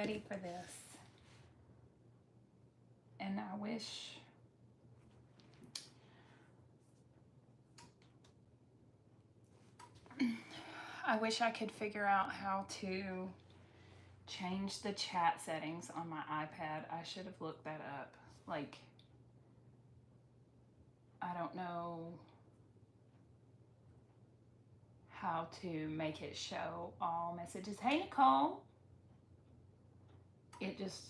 ready for this. And I wish I could figure out how to change the chat settings on my iPad. I should have looked that up. Like, I don't know how to make it show all messages. Hey, Nicole. It just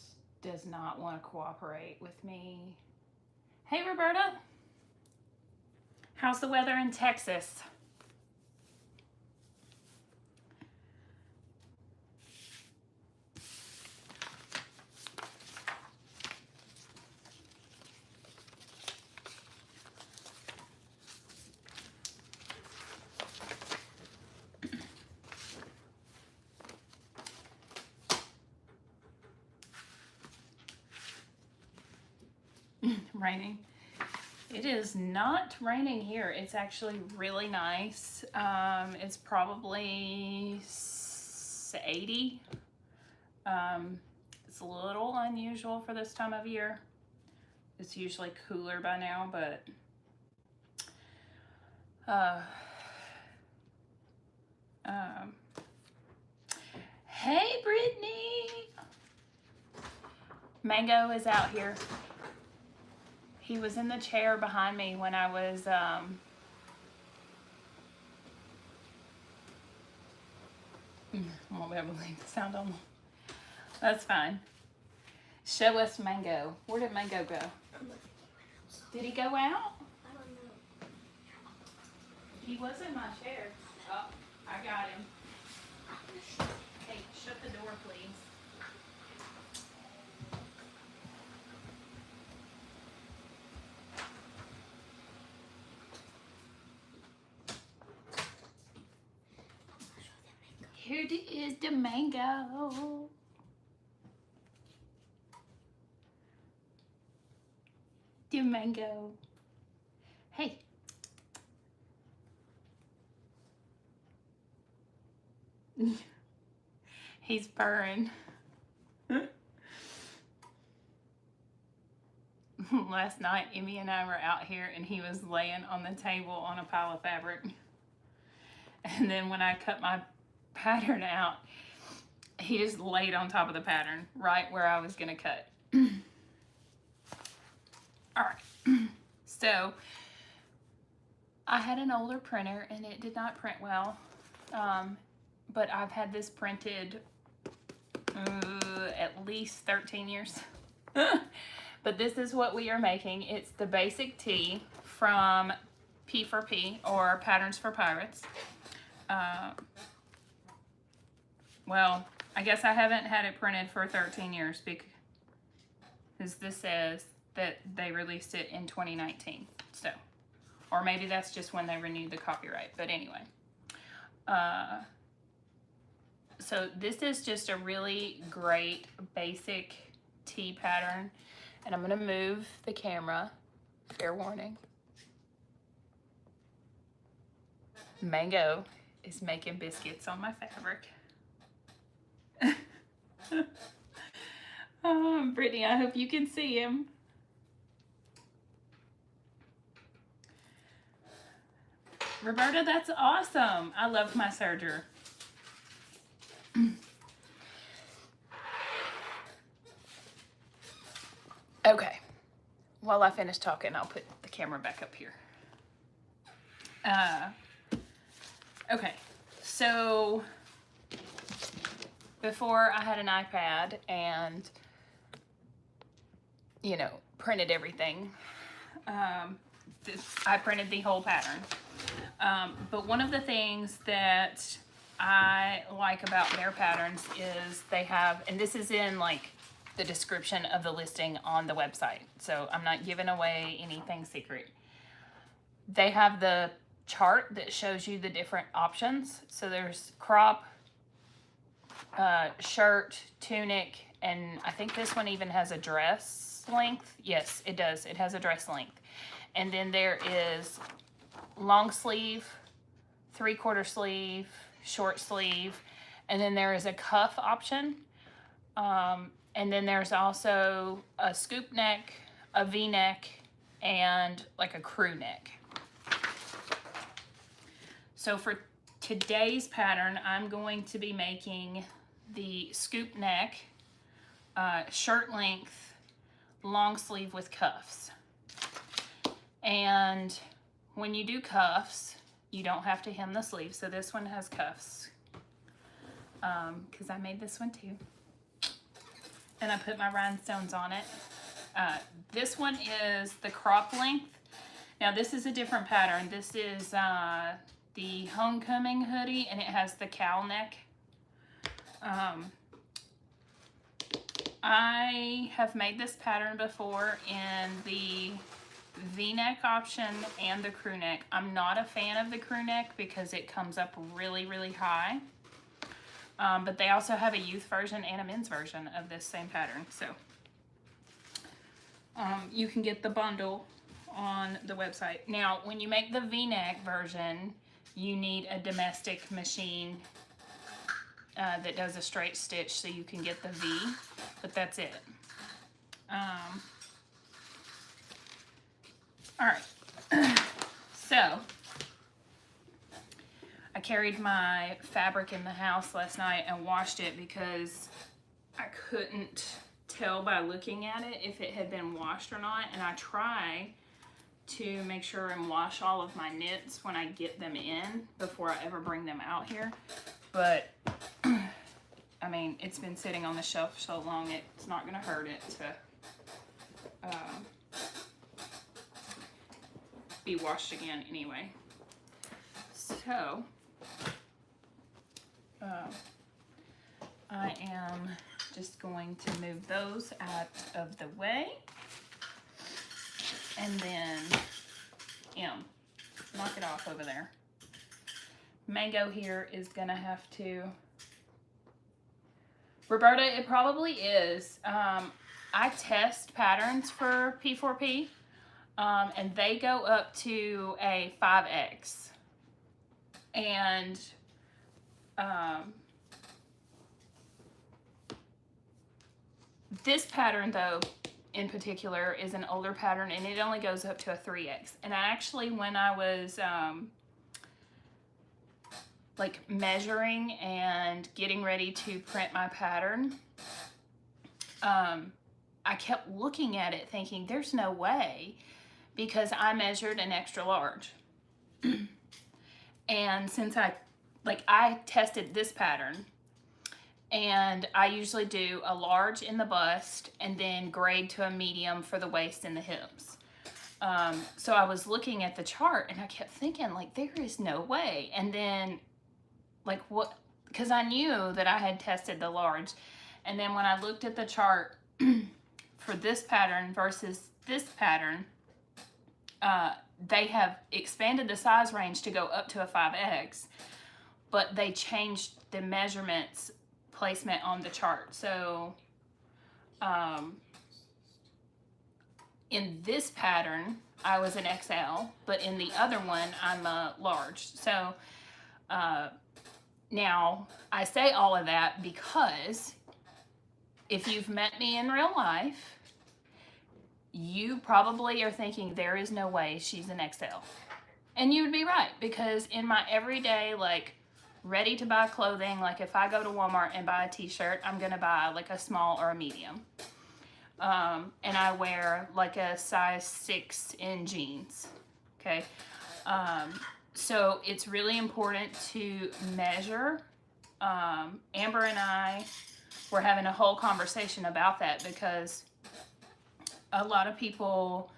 does not want to cooperate with me. Hey, Roberta. How's the weather in Texas? Raining. It is not raining here. It's actually really nice. It's probably 80. It's a little unusual for this time of year. It's usually cooler by now, but hey, Brittany. Mango is out here. He was in the chair behind me when I was, I won't be able to leave the sound on. That's fine. Show us Mango. Where did Mango go? Did he go out? I don't know. He was in my chair. Oh, I got him. Hey, shut the door, please. Here is the mango. The mango. Hey. He's purring. Last night, Emmy and I were out here and he was laying on the table on a pile of fabric. And then when I cut my pattern out, he just laid on top of the pattern right where I was gonna cut. All right, so I had an older printer and it did not print well, but I've had this printed at least 13 years. But this is what we are making. It's the basic tee from P4P, or Patterns for Pirates. Well, I guess I haven't had it printed for 13 years because this says that they released it in 2019. So, or maybe that's just when they renewed the copyright. But anyway, so this is just a really great basic tee pattern. And I'm going to move the camera. Fair warning. Mango is making biscuits on my fabric. Oh, Brittany, I hope you can see him. Roberta, that's awesome. I love my serger. Okay, while I finish talking, I'll put the camera back up here. Okay, so before I had an iPad and, you know, printed everything, I printed the whole pattern. But one of the things that I like about their patterns is they have, and this is in like the description of the listing on the website, so I'm not giving away anything secret. They have the chart that shows you the different options. So there's crop, shirt, tunic, and I think this one even has a dress length. Yes, it does. It has a dress length. And then there is long sleeve, 3/4 sleeve, short sleeve, and then there is a cuff option. And then there's also a scoop neck, a V-neck, and like a crew neck. So for today's pattern, I'm going to be making the scoop neck, shirt length, long sleeve with cuffs. And when you do cuffs, you don't have to hem the sleeve. So this one has cuffs, because I made this one too. And I put my rhinestones on it. This one is the crop length. Now this is a different pattern. This is the homecoming hoodie, and it has the cowl neck. I have made this pattern before in the V-neck option and the crew neck. I'm not a fan of the crew neck because it comes up really, really high. But they also have a youth version and a men's version of this same pattern. So you can get the bundle on the website. Now, when you make the V-neck version, you need a domestic machine that does a straight stitch so you can get the V, but that's it. All right, so I carried my fabric in the house last night and washed it because I couldn't tell by looking at it if it had been washed or not, and I try to make sure and wash all of my knits when I get them in before I ever bring them out here. But I mean, it's been sitting on the shelf so long, it's not gonna hurt it to be washed again anyway. So I am just going to move those out of the way. And then, knock it off over there. Mango here is gonna have to, Roberta, it probably is. I test patterns for P4P, and they go up to a 5X. And this pattern though, in particular, is an older pattern, and it only goes up to a 3X. And I actually, when I was like measuring and getting ready to print my pattern, I kept looking at it thinking there's no way, because I measured an extra large. And since I tested this pattern, and I usually do a large in the bust and then grade to a medium for the waist and the hips. So I was looking at the chart and I kept thinking, like, there is no way. And then, like, what? Because I knew that I had tested the large. And then when I looked at the chart for this pattern versus this pattern, they have expanded the size range to go up to a 5X, but they changed the measurements placement on the chart. So in this pattern I was an XL, but in the other one I'm a large. So now I say all of that because if you've met me in real life, you probably are thinking there is no way she's an XL. And you would be right, because in my everyday, like, ready to buy clothing, like if I go to Walmart and buy a t-shirt, I'm gonna buy like a small or a medium. And I wear like a size 6 in jeans, okay? So it's really important to measure. Amber and I were having a whole conversation about that, because a lot of people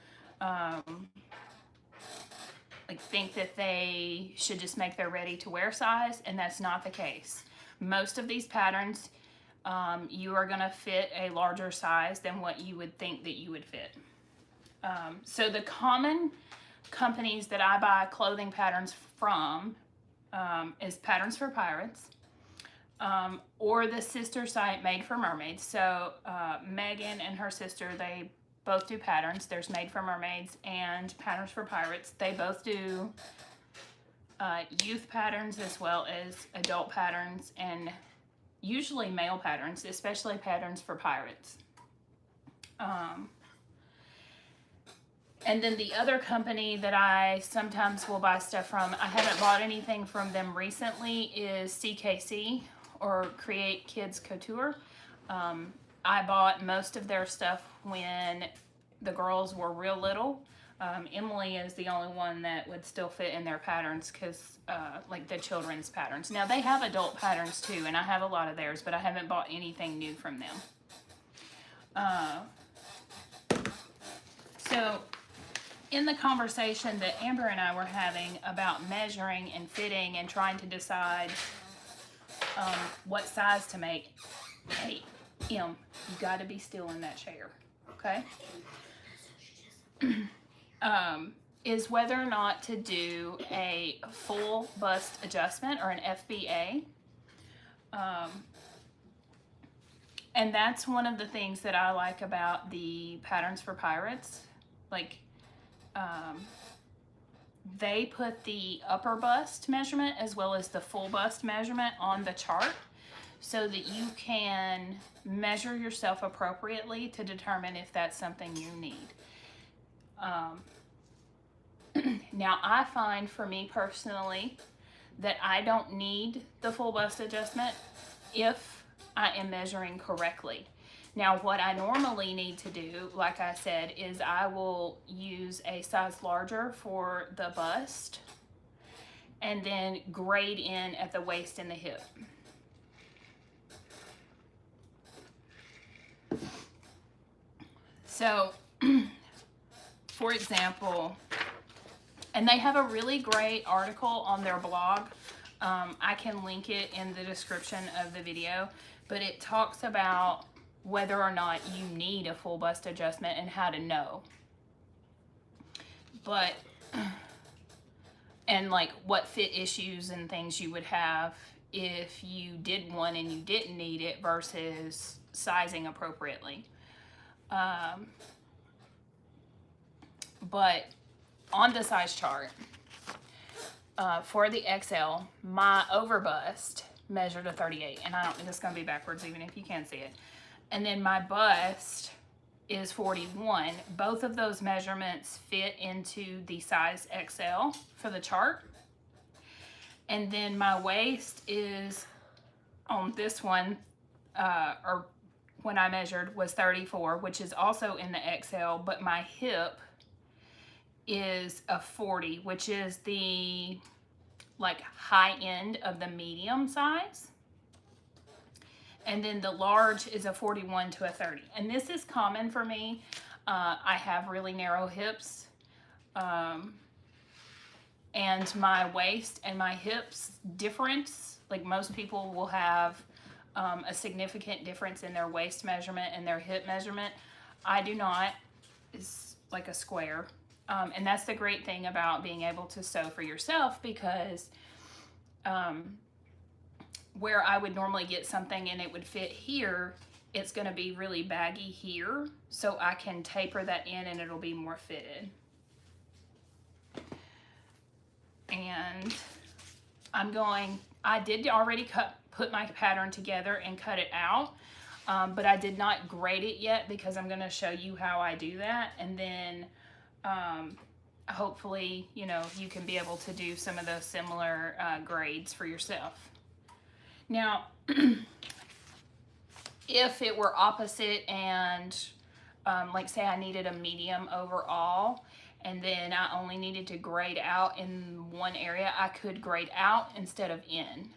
like think that they should just make their ready to wear size, and that's not the case. Most of these patterns, you are gonna fit a larger size than what you would think that you would fit. So the common companies that I buy clothing patterns from is Patterns for Pirates, or the sister site Made for Mermaids. So Megan and her sister, they both do patterns. There's Made for Mermaids and Patterns for Pirates. They both do youth patterns as well as adult patterns, and usually male patterns, especially patterns for pirates. And then the other company that I sometimes will buy stuff from, I haven't bought anything from them recently, is CKC, or Create Kids Couture. I bought most of their stuff when the girls were real little. Emily is the only one that would still fit in their patterns, because like the children's patterns. Now they have adult patterns too, and I have a lot of theirs, but I haven't bought anything new from them. So in the conversation that Amber and I were having about measuring and fitting and trying to decide what size to make, hey, you got to be still in that chair, okay? Is whether or not to do a full bust adjustment, or an FBA. And that's one of the things that I like about the Patterns for Pirates. Like, they put the upper bust measurement as well as the full bust measurement on the chart, so that you can measure yourself appropriately to determine if that's something you need. Now, I find for me personally that I don't need the full bust adjustment if I am measuring correctly. Now, what I normally need to do, like I said, is I will use a size larger for the bust and then grade in at the waist and the hip. So, for example, and they have a really great article on their blog. I can link it in the description of the video, but it talks about whether or not you need a full bust adjustment and how to know. But, and like what fit issues and things you would have if you did one and you didn't need it versus sizing appropriately. But on the size chart, for the XL, my overbust measured a 38, and it's going to be backwards even if you can't see it. And then my bust is 41. Both of those measurements fit into the size XL for the chart. And then my waist is, on this one, or when I measured, was 34, which is also in the XL, but my hip is a 40, which is the like high end of the medium size. And then the large is a 41 to a 30. And this is common for me. I have really narrow hips. And my waist and my hips difference, like most people will have a significant difference in their waist measurement and their hip measurement. I do not. It's like a square. And that's the great thing about being able to sew for yourself, because where I would normally get something and it would fit here, it's going to be really baggy here, so I can taper that in and it'll be more fitted. And I did already put my pattern together and cut it out, but I did not grade it yet, because I'm going to show you how I do that. And then hopefully, you can be able to do some of those similar grades for yourself. Now, if it were opposite and like say I needed a medium overall, and then I only needed to grade out in one area, I could grade out instead of in.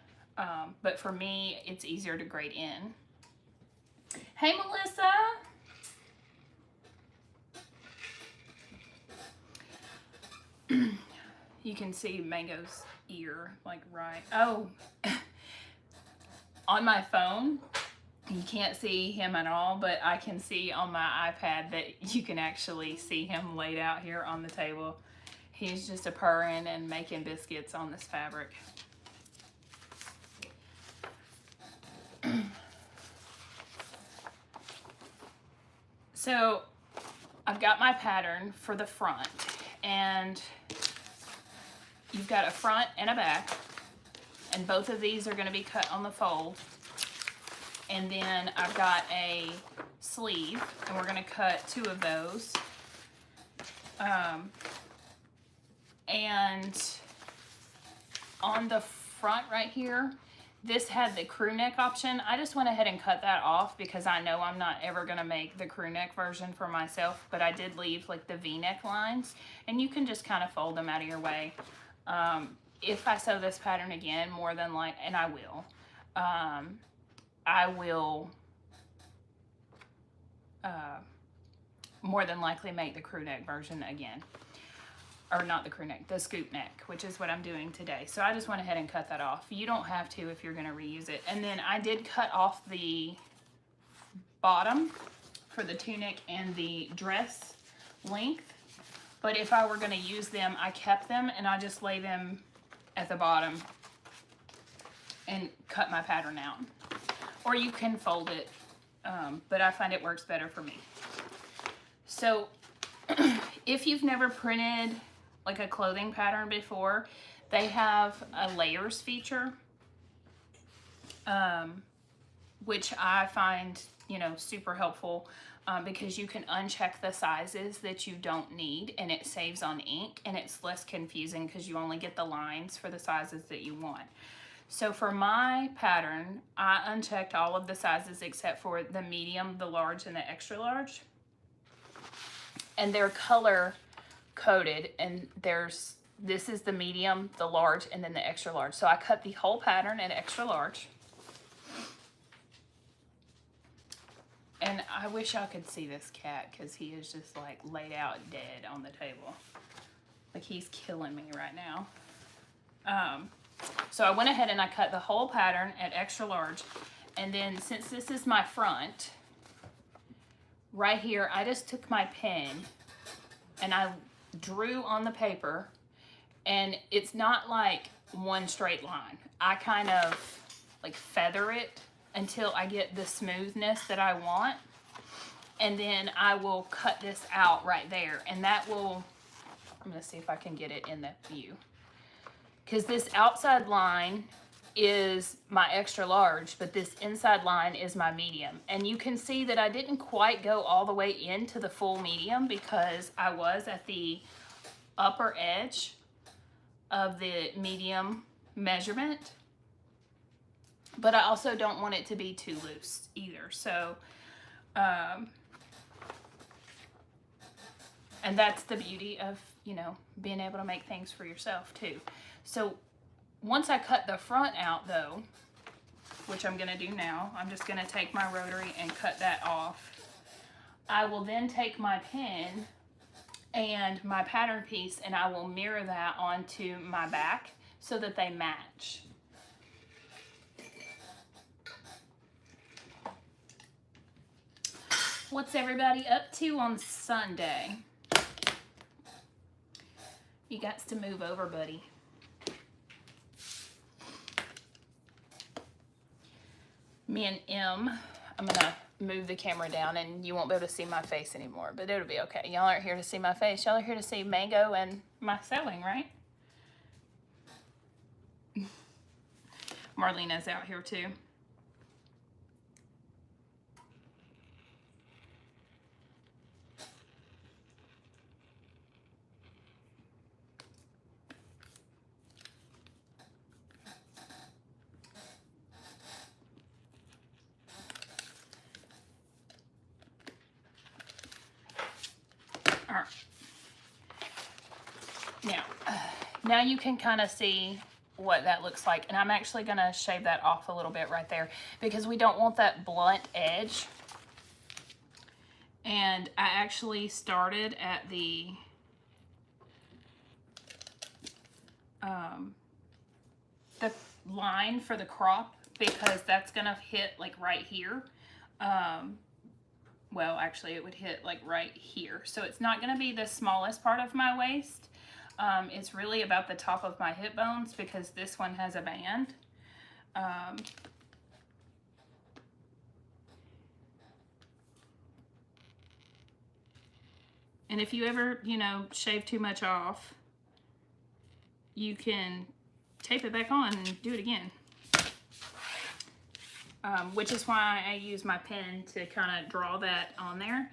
But for me, it's easier to grade in. Hey, Melissa. You can see Mango's ear, like right. Oh, on my phone, you can't see him at all, but I can see on my iPad that you can actually see him laid out here on the table. He's just a purring and making biscuits on this fabric. So I've got my pattern for the front, and you've got a front and a back, and both of these are going to be cut on the fold. And then I've got a sleeve, and we're gonna cut 2 of those. And on the front right here, this had the crew neck option. I just went ahead and cut that off because I know I'm not ever gonna make the crew neck version for myself, but I did leave like the V-neck lines, and you can just kind of fold them out of your way. If I sew this pattern again, more than like, and I will more than likely make the crew neck version again. Or not the crew neck, the scoop neck, which is what I'm doing today. So I just went ahead and cut that off. You don't have to if you're gonna reuse it. And then I did cut off the bottom for the tunic and the dress length. But if I were gonna use them, I kept them and I just lay them at the bottom and cut my pattern out. Or you can fold it, but I find it works better for me. So if you've never printed like a clothing pattern before, they have a layers feature, which I find, you know, super helpful because you can uncheck the sizes that you don't need, and it saves on ink, and it's less confusing because you only get the lines for the sizes that you want. So for my pattern, I unchecked all of the sizes except for the medium, the large, and the extra large. And they're color coded, and this is the medium, the large, and then the extra large. So I cut the whole pattern in extra large. And I wish I could see this cat because he is just like laid out dead on the table. Like he's killing me right now. So I went ahead and I cut the whole pattern at extra large. And then since this is my front, right here, I just took my pen and I drew on the paper, and it's not like one straight line. I kind of like feather it until I get the smoothness that I want. And then I will cut this out right there, and that will, I'm gonna see if I can get it in the view. Because this outside line is my extra large, but this inside line is my medium. And you can see that I didn't quite go all the way into the full medium because I was at the upper edge of the medium measurement. But I also don't want it to be too loose either. So, and that's the beauty of, you know, being able to make things for yourself too. So once I cut the front out though, which I'm gonna do now, I'm just gonna take my rotary and cut that off. I will then take my pen and my pattern piece, and I will mirror that onto my back so that they match. What's everybody up to on Sunday? You got to move over, buddy. Me and M, I'm gonna move the camera down and you won't be able to see my face anymore, but it'll be okay. Y'all aren't here to see my face. Y'all are here to see Mango and my sewing, right? Marlena's out here too. Now you can kind of see what that looks like, and I'm actually going to shave that off a little bit right there because we don't want that blunt edge. And I actually started at the line for the crop because that's going to hit like right here. Well, actually it would hit like right here. So it's not going to be the smallest part of my waist. It's really about the top of my hip bones because this one has a band. And if you ever, you know, shave too much off, you can tape it back on and do it again. which is why I use my pen to kind of draw that on there,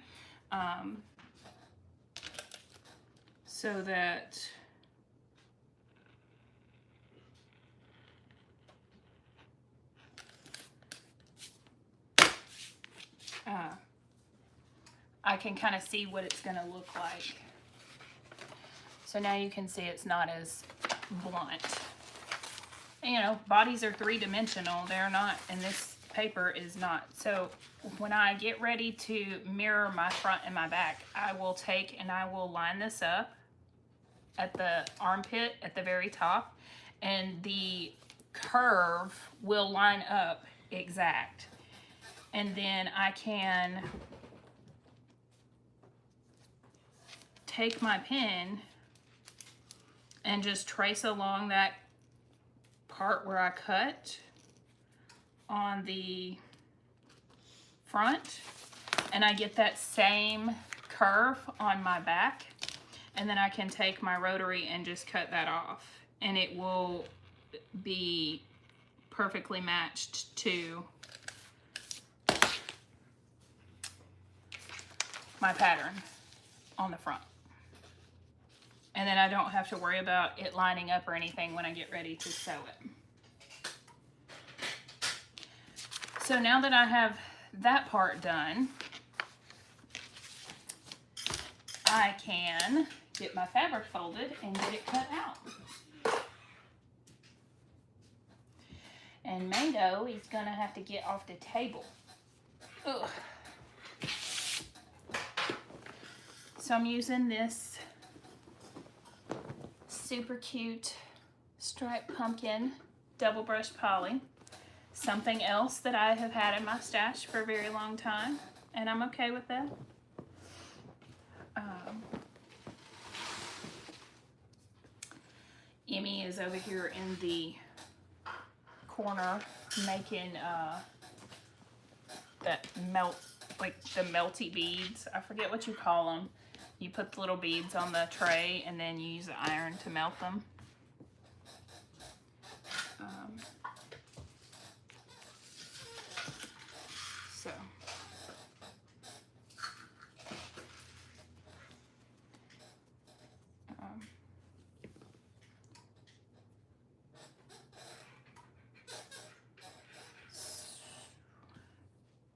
so that I can kind of see what it's going to look like. So now you can see it's not as blunt. And, you know, bodies are three-dimensional. They're not, and this paper is not. So when I get ready to mirror my front and my back, I will take and I will line this up at the armpit at the very top, and the curve will line up exact. And then I can take my pen and just trace along that part where I cut on the front, and I get that same curve on my back, and then I can take my rotary and just cut that off, and it will be perfectly matched to my pattern on the front. And then I don't have to worry about it lining up or anything when I get ready to sew it. So now that I have that part done, I can get my fabric folded and get it cut out. And Mango is gonna have to get off the table. Ugh. So I'm using this super cute striped pumpkin double brush poly. Something else that I have had in my stash for a very long time, and I'm okay with that. Emmy is over here in the corner making that melt, like the melty beads. I forget what you call them. You put the little beads on the tray and then you use the iron to melt them.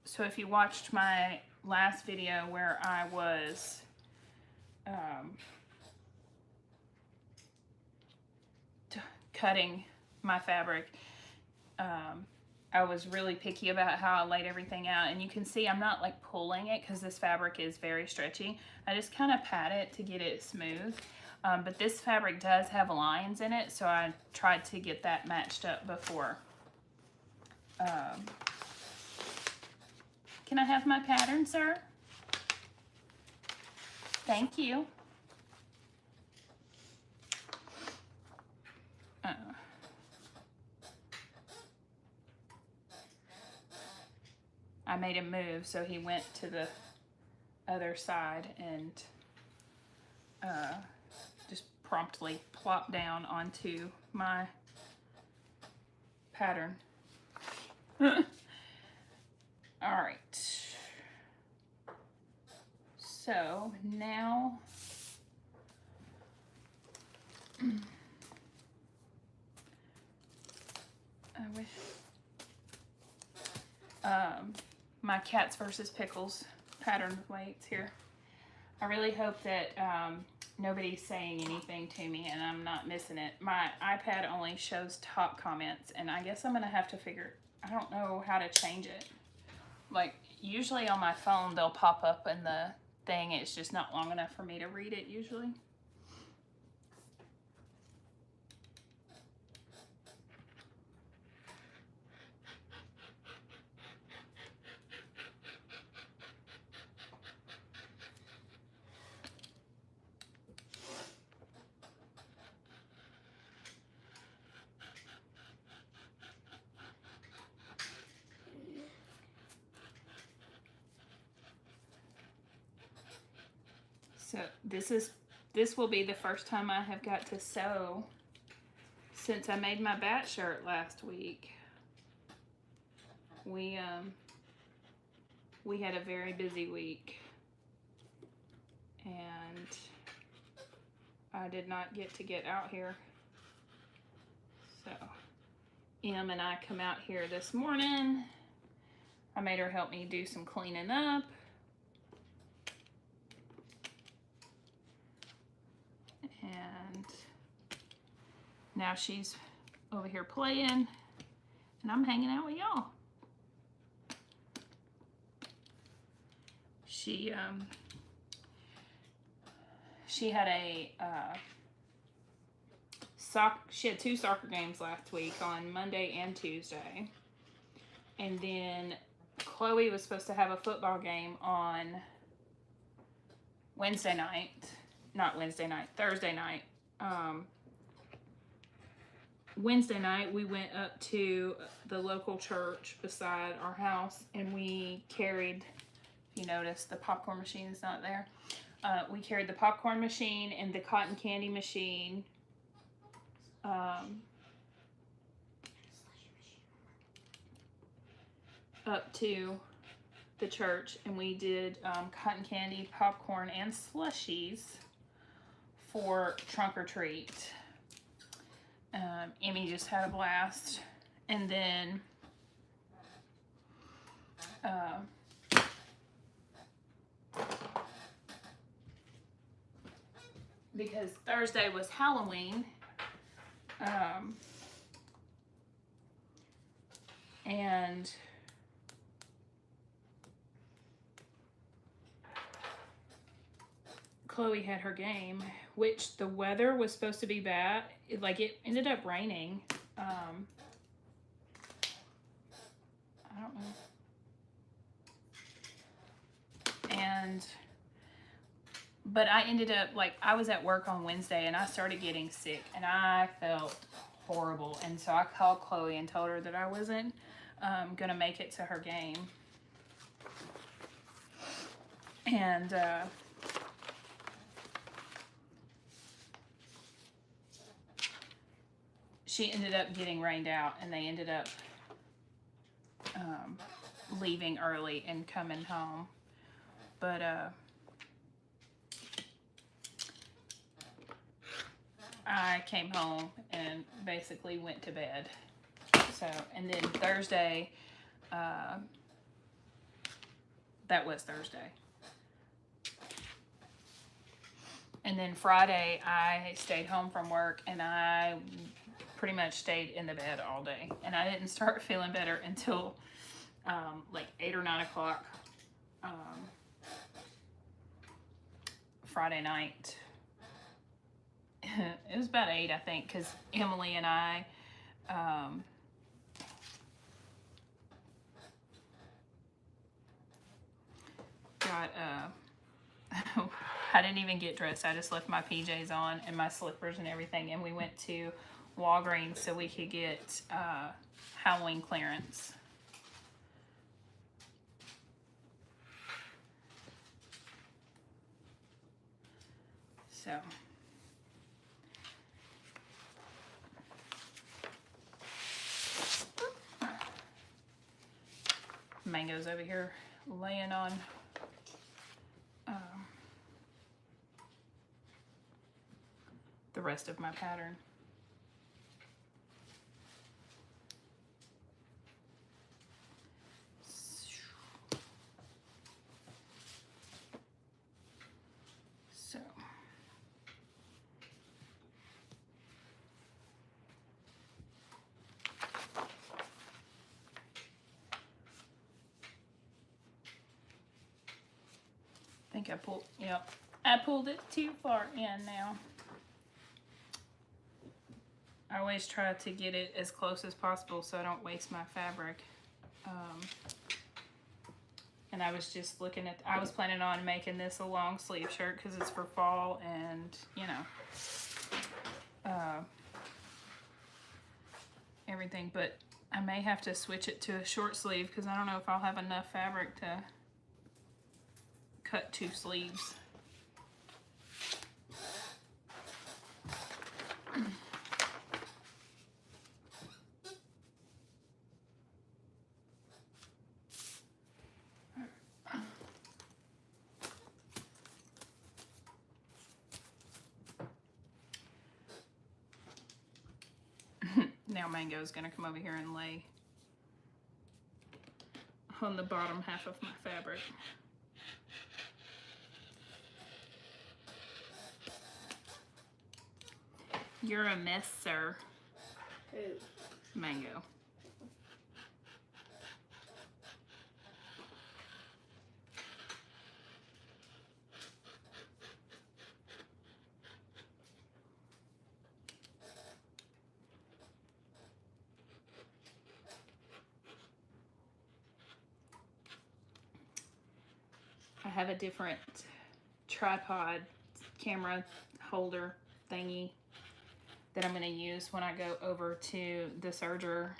So if you watched my last video where I was cutting my fabric, I was really picky about how I laid everything out, and you can see I'm not like pulling it because this fabric is very stretchy. I just kind of pat it to get it smooth, but this fabric does have lines in it, so I tried to get that matched up before. Can I have my pattern, sir? Thank you. I made him move, so he went to the other side and just promptly plopped down onto my pattern. All right. So now I wish my Cats versus Pickles pattern weights here. I really hope that nobody's saying anything to me and I'm not missing it. My iPad only shows top comments, and I guess I'm gonna have to figure, I don't know how to change it. Like, usually on my phone they'll pop up in the thing, it's just not long enough for me to read it usually. So this will be the first time I have got to sew since I made my bat shirt last week, we had a very busy week, and I did not get out here. So Em and I come out here this morning. I made her help me do some cleaning up. And now she's over here playing, and I'm hanging out with y'all. She had a she had 2 soccer games last week on Monday and Tuesday, and then Chloe was supposed to have a football game on Thursday night. Wednesday night we went up to the local church beside our house, and we carried, if you notice, the popcorn machine is not there. We carried the popcorn machine and the cotton candy machine up to the church, and we did cotton candy, popcorn, and slushies for trunk or treat. Emmy just had a blast, and then because Thursday was Halloween, and Chloe had her game, which the weather was supposed to be bad. It ended up raining. I don't know. But I ended up, I was at work on Wednesday, and I started getting sick, and I felt horrible. And so I called Chloe and told her that I wasn't going to make it to her game. And she ended up getting rained out, and they ended up leaving early and coming home. But I came home and basically went to bed. So, and then Thursday, that was Thursday. And then Friday, I stayed home from work, and I pretty much stayed in the bed all day. And I didn't start feeling better until 8 or 9 o'clock Friday night. It was about 8, I think, because Emily and I got I didn't even get dressed. I just left my PJs on and my slippers and everything, and we went to Walgreens so we could get Halloween clearance. So Mango's over here laying on the rest of my pattern. So I think I pulled it too far in now. I always try to get it as close as possible so I don't waste my fabric. And I was just looking at, I was planning on making this a long sleeve shirt because it's for fall, and everything, but I may have to switch it to a short sleeve because I don't know if I'll have enough fabric to cut 2 sleeves. Now Mango's gonna come over here and lay on the bottom half of my fabric. You're a mess, sir. Who? Mango. I have a different tripod camera holder thingy that I'm going to use when I go over to the serger,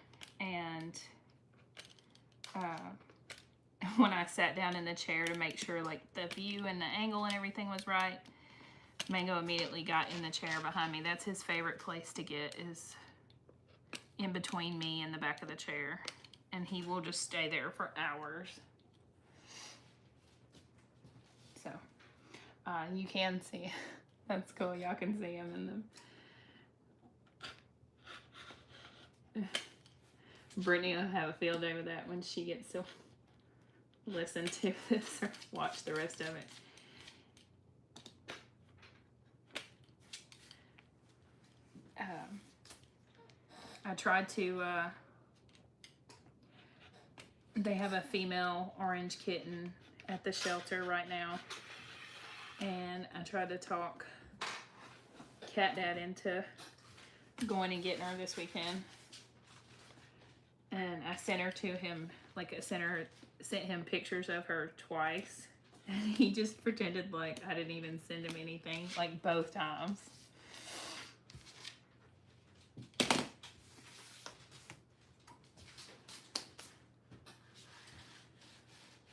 and when I sat down in the chair to make sure like the view and the angle and everything was right, Mango immediately got in the chair behind me. That's his favorite place to get, is in between me and the back of the chair, and he will just stay there for hours. So you can see, that's cool, y'all can see him in the Brittany will have a field day with that when she gets to listen to this or watch the rest of it. I tried to, they have a female orange kitten at the shelter right now, and I tried to talk Cat Dad into going and getting her this weekend. And I sent her to him, like I sent him pictures of her twice, and he just pretended like I didn't even send him anything, like both times.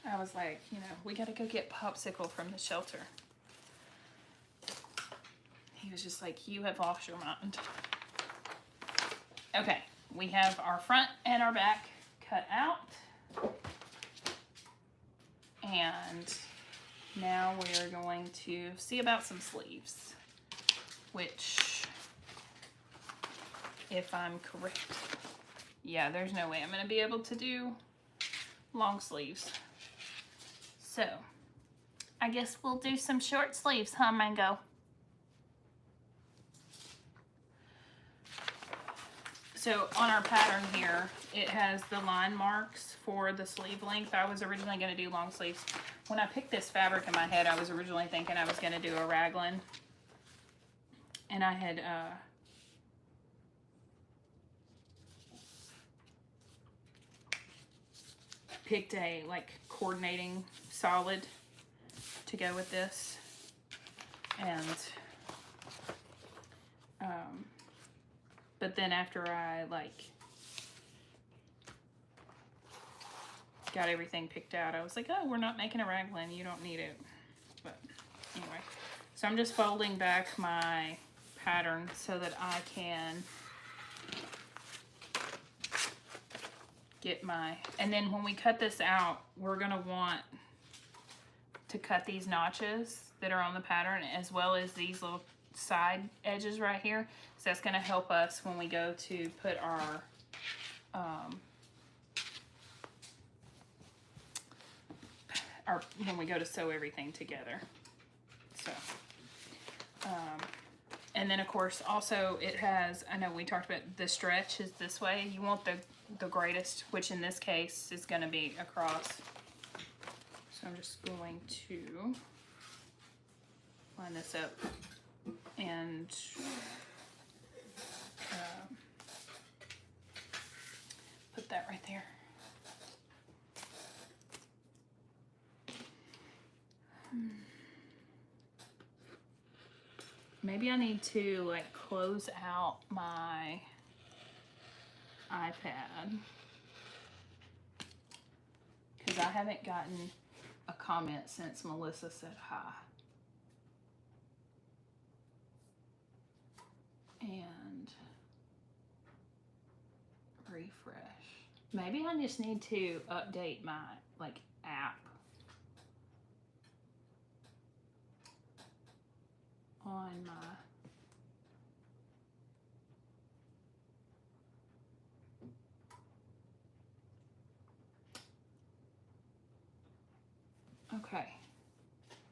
I was like, you know, we gotta go get Popsicle from the shelter. He was just like, you have lost your mind. Okay, we have our front and our back cut out. And now we're going to see about some sleeves, which, if I'm correct, yeah, there's no way I'm gonna be able to do long sleeves. So, I guess we'll do some short sleeves, huh, Mango? So on our pattern here, it has the line marks for the sleeve length. I was originally going to do long sleeves. When I picked this fabric in my head, I was originally thinking I was going to do a raglan. And I had picked a like coordinating solid to go with this. And but then after I like got everything picked out, I was like, oh, we're not making a raglan, you don't need it. But anyway, so I'm just folding back my pattern so that I can get my, and then when we cut this out, we're gonna want to cut these notches that are on the pattern, as well as these little side edges right here. So that's going to help us when we go to put our when we go to sew everything together. So and then of course also it has, I know we talked about the stretch is this way. You want the greatest, which in this case is going to be across. So I'm just going to line this up and put that right there. Maybe I need to like close out my iPad because I haven't gotten a comment since Melissa said hi. And refresh. Maybe I just need to update my like app on my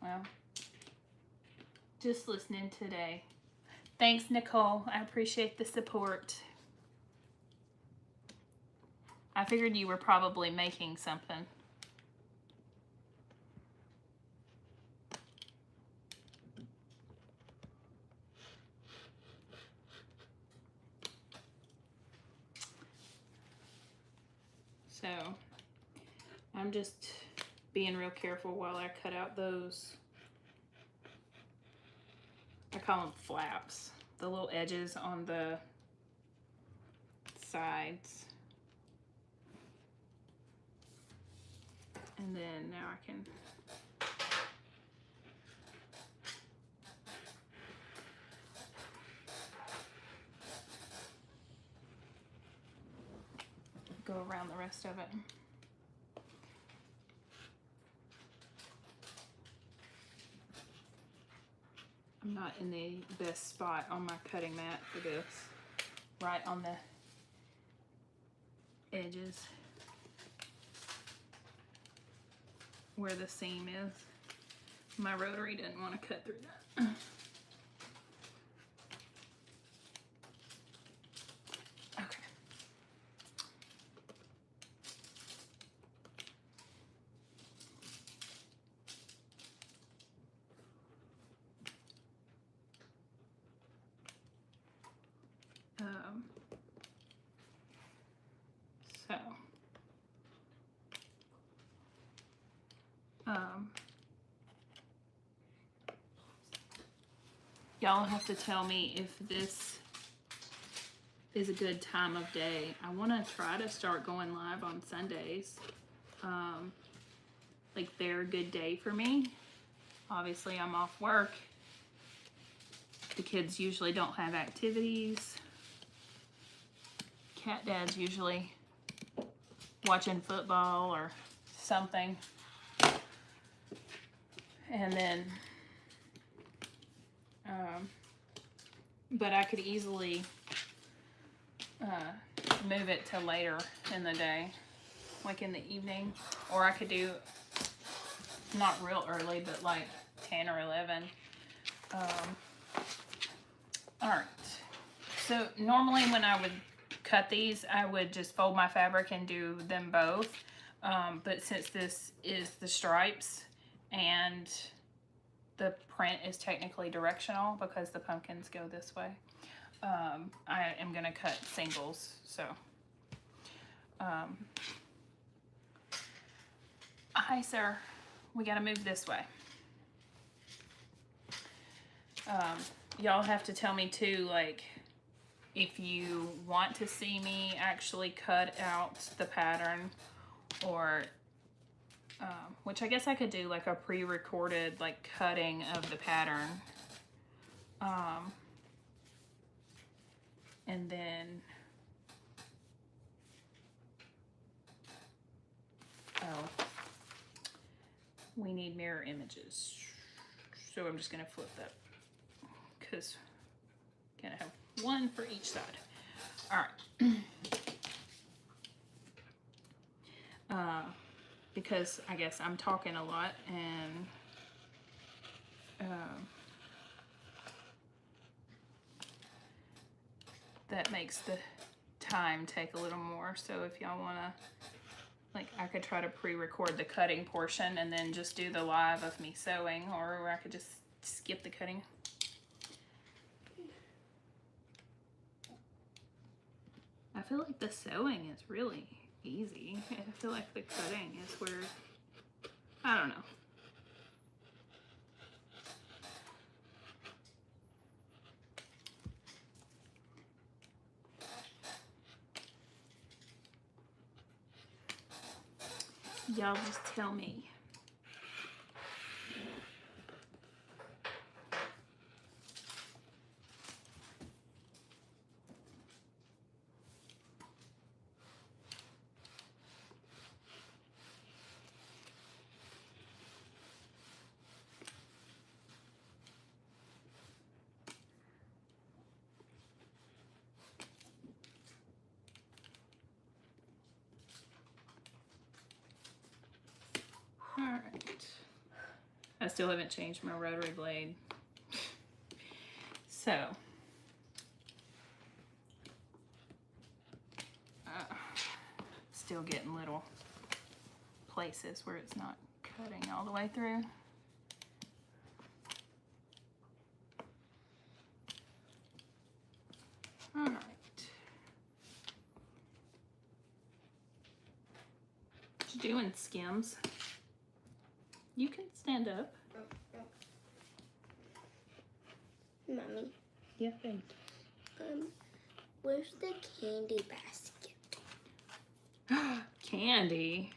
well, just listening today. Thanks, Nicole. I appreciate the support. I figured you were probably making something. So I'm just being real careful while I cut out those, I call them flaps, the little edges on the sides. And then now I can go around the rest of it. I'm not in the best spot on my cutting mat for this, right on the edges where the seam is. My rotary didn't want to cut through that. Okay. So, y'all have to tell me if this is a good time of day. I want to try to start going live on Sundays. Like they're a good day for me. Obviously, I'm off work. The kids usually don't have activities. Cat dad's usually watching football or something. And then, but I could easily move it to later in the day, like in the evening, or I could do not real early, but like 10 or 11. All right, so normally when I would cut these, I would just fold my fabric and do them both, but since this is the stripes and the print is technically directional because the pumpkins go this way, I am gonna cut singles. So hi sir, we gotta move this way. Y'all have to tell me too, like, if you want to see me actually cut out the pattern, or which I guess I could do like a pre-recorded like cutting of the pattern, and then we need mirror images, so I'm just gonna flip that because I'm gonna have one for each side. All right. Because I guess I'm talking a lot, and that makes the time take a little more. So if y'all wanna, like, I could try to pre-record the cutting portion and then just do the live of me sewing, or I could just skip the cutting. I feel like the sewing is really easy. I feel like the cutting is where, I don't know. Y'all just tell me. I still haven't changed my rotary blade. So, still getting little places where it's not cutting all the way through. All right. What you doing, Skims? You can stand up. Mommy. Yeah, babe. Where's the candy basket? Candy.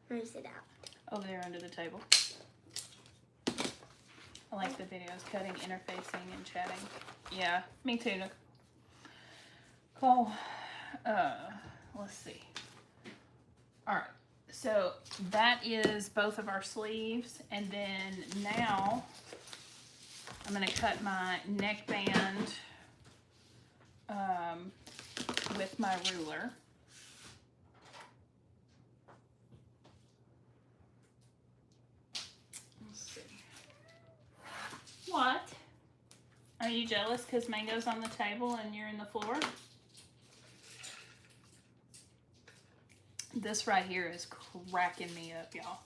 Where's it out? Over there under the table. I like the videos, cutting, interfacing, and chatting. Yeah, me too, Nicole. Let's see. All right, so that is both of our sleeves, and then now I'm gonna cut my neckband with my ruler. What? Are you jealous because Mango's on the table and you're in the floor? This right here is cracking me up, y'all.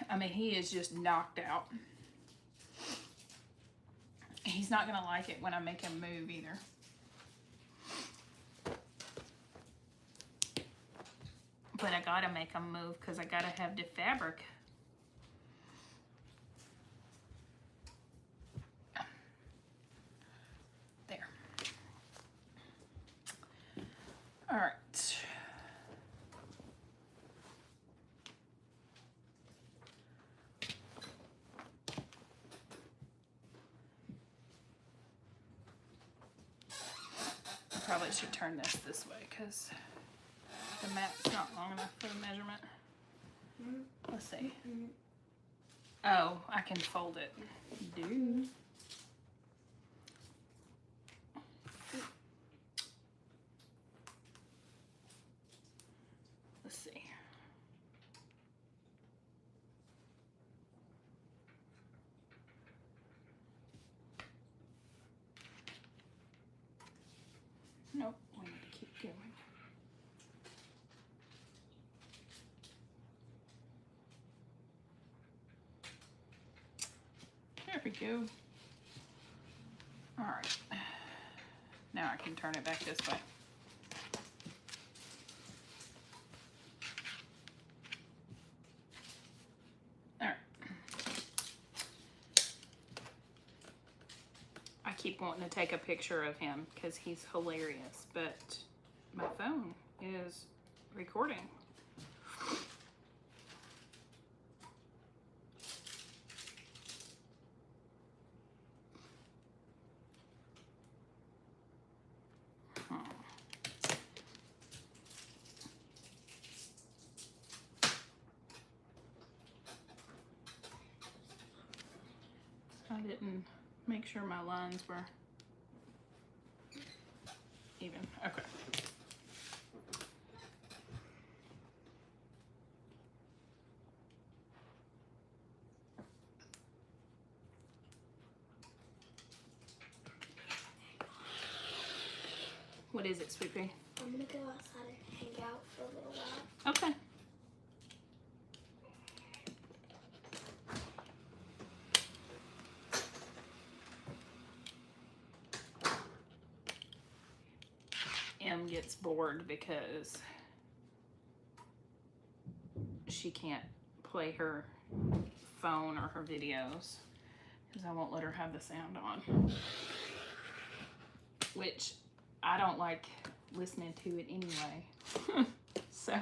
I mean, he is just knocked out. He's not gonna like it when I make him move either. But I gotta make him move because I gotta have the fabric. There. All right. Probably should turn this way because the map's not long enough for the measurement. Let's see. Oh, I can fold it. Dude. Let's see. Nope, we need to keep going. There we go. All right. Now I can turn it back this way. All right. I keep wanting to take a picture of him because he's hilarious, but my phone is recording. I didn't make sure my lines were even. Okay. What is it, Sweet Pea? I'm gonna go outside and hang out for a little while. Okay. Em gets bored because she can't play her phone or her videos because I won't let her have the sound on, which I don't like listening to it anyway. So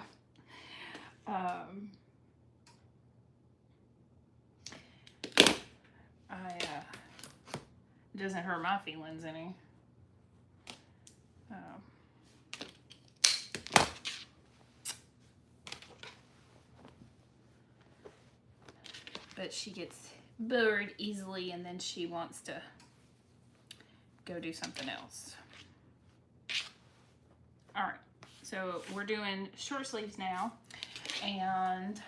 it doesn't hurt my feelings any. But she gets bored easily and then she wants to go do something else. All right, so we're doing short sleeves now, and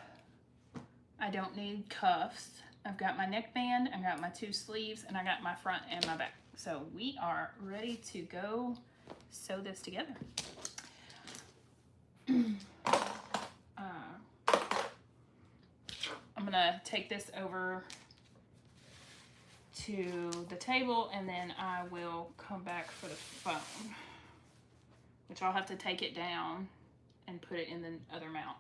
I don't need cuffs. I've got my neckband, I got my 2 sleeves, and I got my front and my back. So we are ready to go sew this together. I'm gonna take this over to the table, and then I will come back for the phone, which I'll have to take it down and put it in the other mount.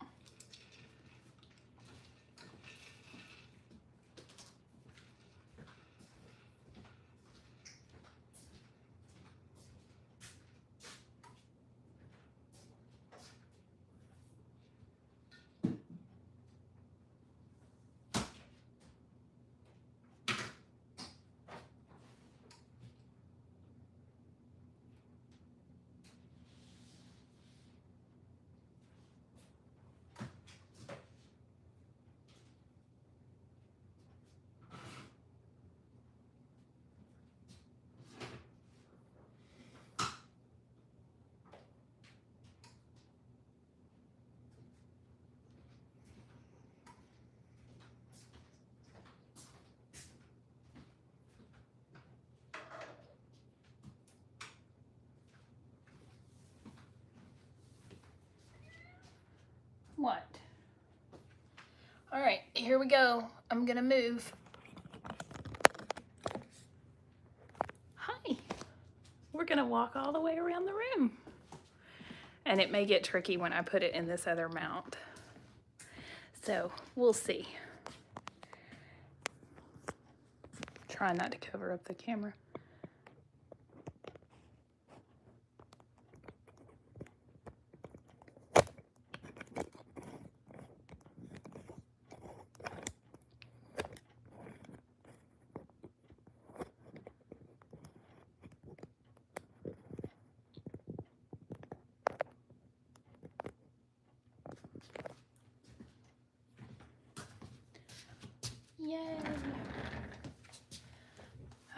What? All right, here we go. I'm gonna move. Hi. We're gonna walk all the way around the room. And it may get tricky when I put it in this other mount. So we'll see. Try not to cover up the camera. Yay.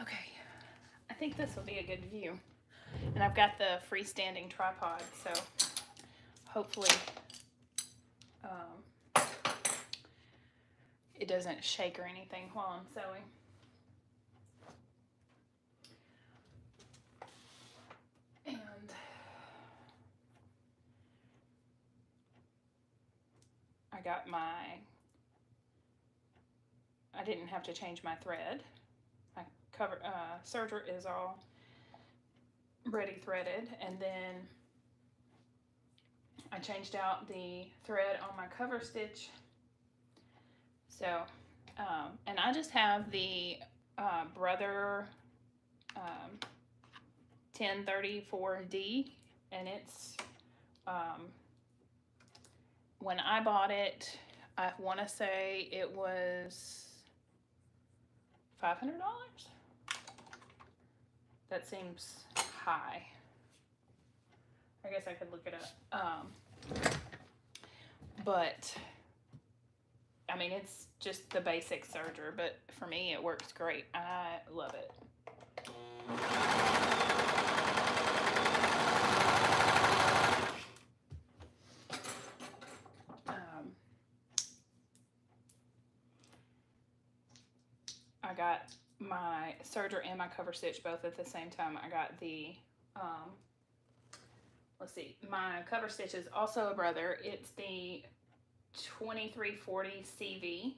Okay, I think this will be a good view. And I've got the freestanding tripod, so hopefully it doesn't shake or anything while I'm sewing. And I got I didn't have to change my thread. My serger is all ready threaded, and then I changed out the thread on my cover stitch. So, and I just have the Brother 1034D, and it's, when I bought it, I want to say it was $500. That seems high. I guess I could look it up. But I mean, it's just the basic serger, but for me it works great. I love it. I got my serger and my cover stitch both at the same time. I got the, let's see, my cover stitch is also a Brother. It's the 2340 CV.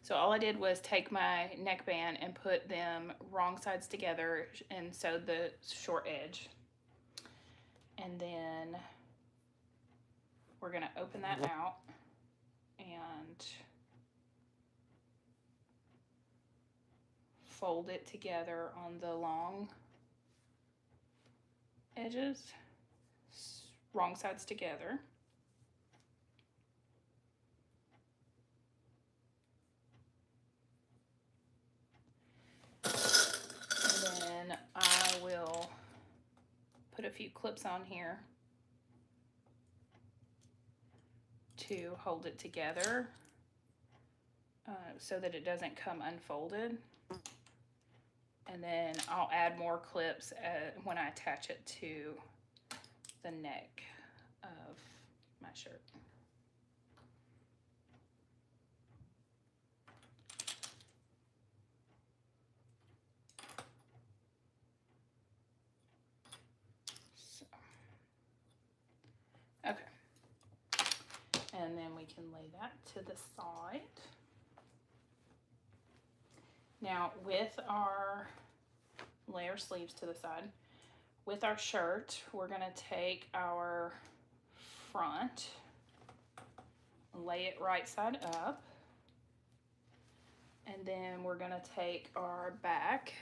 So all I did was take my neckband and put them wrong sides together and sew the short edge. And then we're gonna open that out and fold it together on the long edges, wrong sides together. And then I will put a few clips on here to hold it together so that it doesn't come unfolded. And then I'll add more clips when I attach it to the neck of my shirt. And then we can lay that to the side. Now with our, lay our sleeves to the side. With our shirt, we're gonna take our front, lay it right side up. And then we're gonna take our back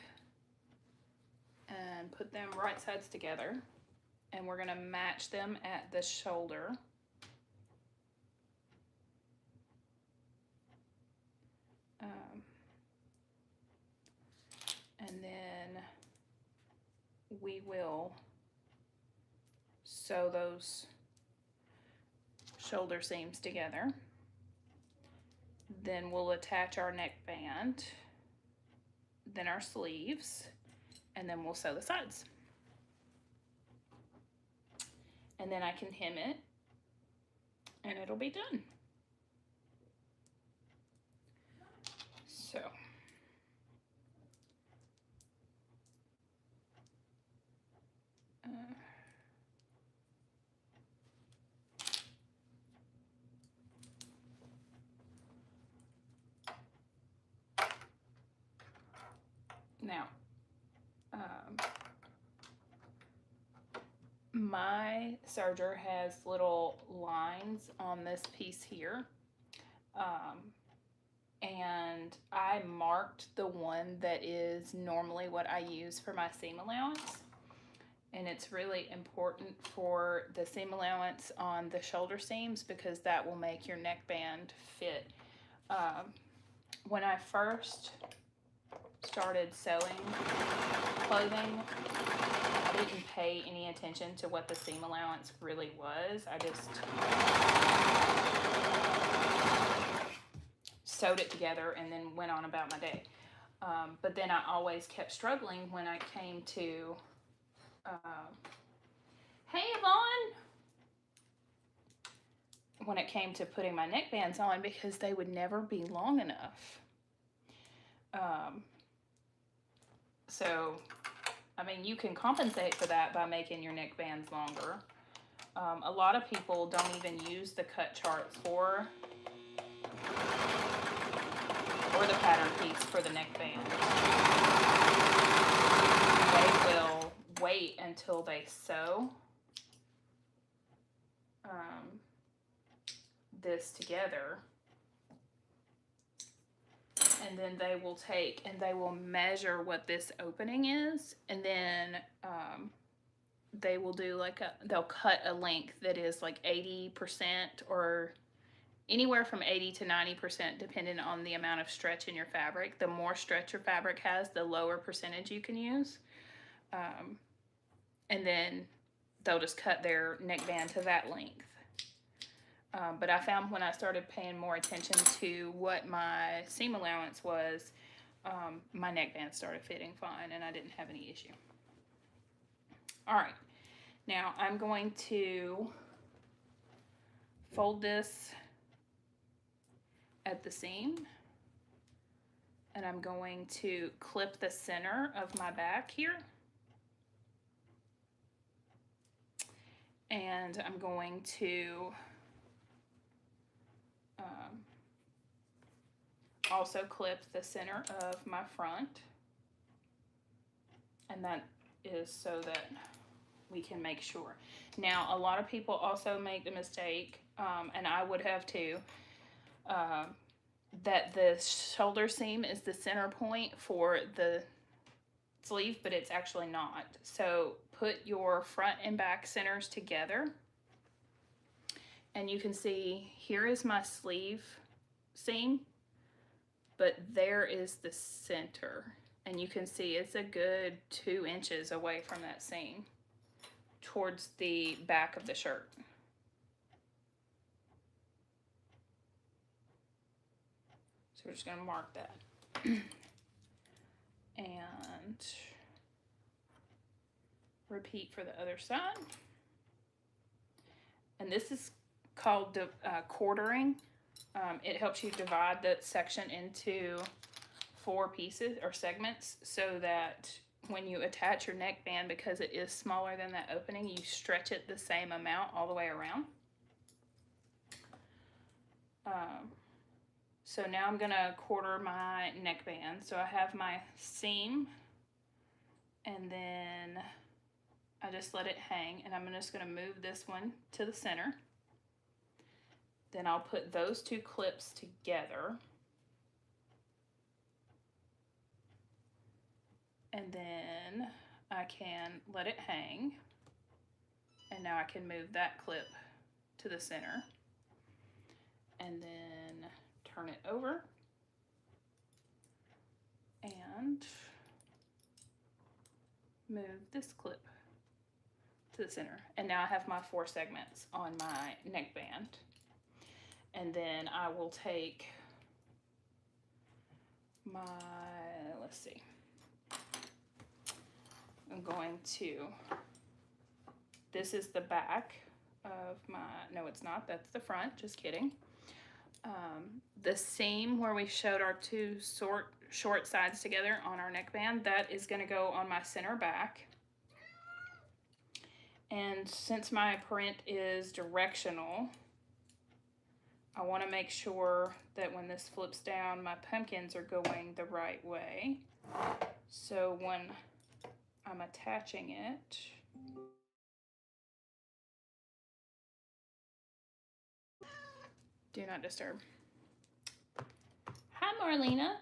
and put them right sides together. And we're gonna match them at the shoulder. And then we will sew those shoulder seams together. Then we'll attach our neckband, then our sleeves, and then we'll sew the sides. And then I can hem it, and it'll be done. So. Now, my serger has little lines on this piece here, and I marked the one that is normally what I use for my seam allowance, and it's really important for the seam allowance on the shoulder seams because that will make your neckband fit. When I first started sewing clothing, I didn't pay any attention to what the seam allowance really was. I just sewed it together and then went on about my day. But then I always kept struggling when I came to, hey Yvonne! When it came to putting my neckbands on because they would never be long enough. So, I mean, you can compensate for that by making your neckbands longer. A lot of people don't even use the cut charts or the pattern piece for the neckband. They will wait until they sew this together. And then they will take and they will measure what this opening is, and then they will do like they'll cut a length that is like 80% or anywhere from 80 to 90% depending on the amount of stretch in your fabric. The more stretch your fabric has, the lower percentage you can use. And then they'll just cut their neckband to that length. But I found when I started paying more attention to what my seam allowance was, my neckband started fitting fine and I didn't have any issue. All right, now I'm going to fold this at the seam and I'm going to clip the center of my back here. And I'm going to also clip the center of my front, and that is so that we can make sure. Now, a lot of people also make the mistake, and I would have too, that the shoulder seam is the center point for the sleeve, but it's actually not. So put your front and back centers together, and you can see here is my sleeve seam, but there is the center, and you can see it's a good 2 inches away from that seam towards the back of the shirt. So we're just going to mark that. And repeat for the other side. And this is called quartering. It helps you divide that section into 4 pieces or segments so that when you attach your neckband, because it is smaller than that opening, you stretch it the same amount all the way around. So now I'm gonna quarter my neckband. So I have my seam, and then I just let it hang, and I'm just gonna move this one to the center. Then I'll put those two clips together. And then I can let it hang. And now I can move that clip to the center. And then turn it over. And move this clip to the center. And now I have my 4 segments on my neckband. And then I will take my, let's see, I'm going to, this is the back of my, no it's not, that's the front, just kidding. The seam where we showed our 2 short sides together on our neckband, that is going to go on my center back. And since my print is directional, I want to make sure that when this flips down, my pumpkins are going the right way. So when I'm attaching it, do not disturb. Hi, Marlena.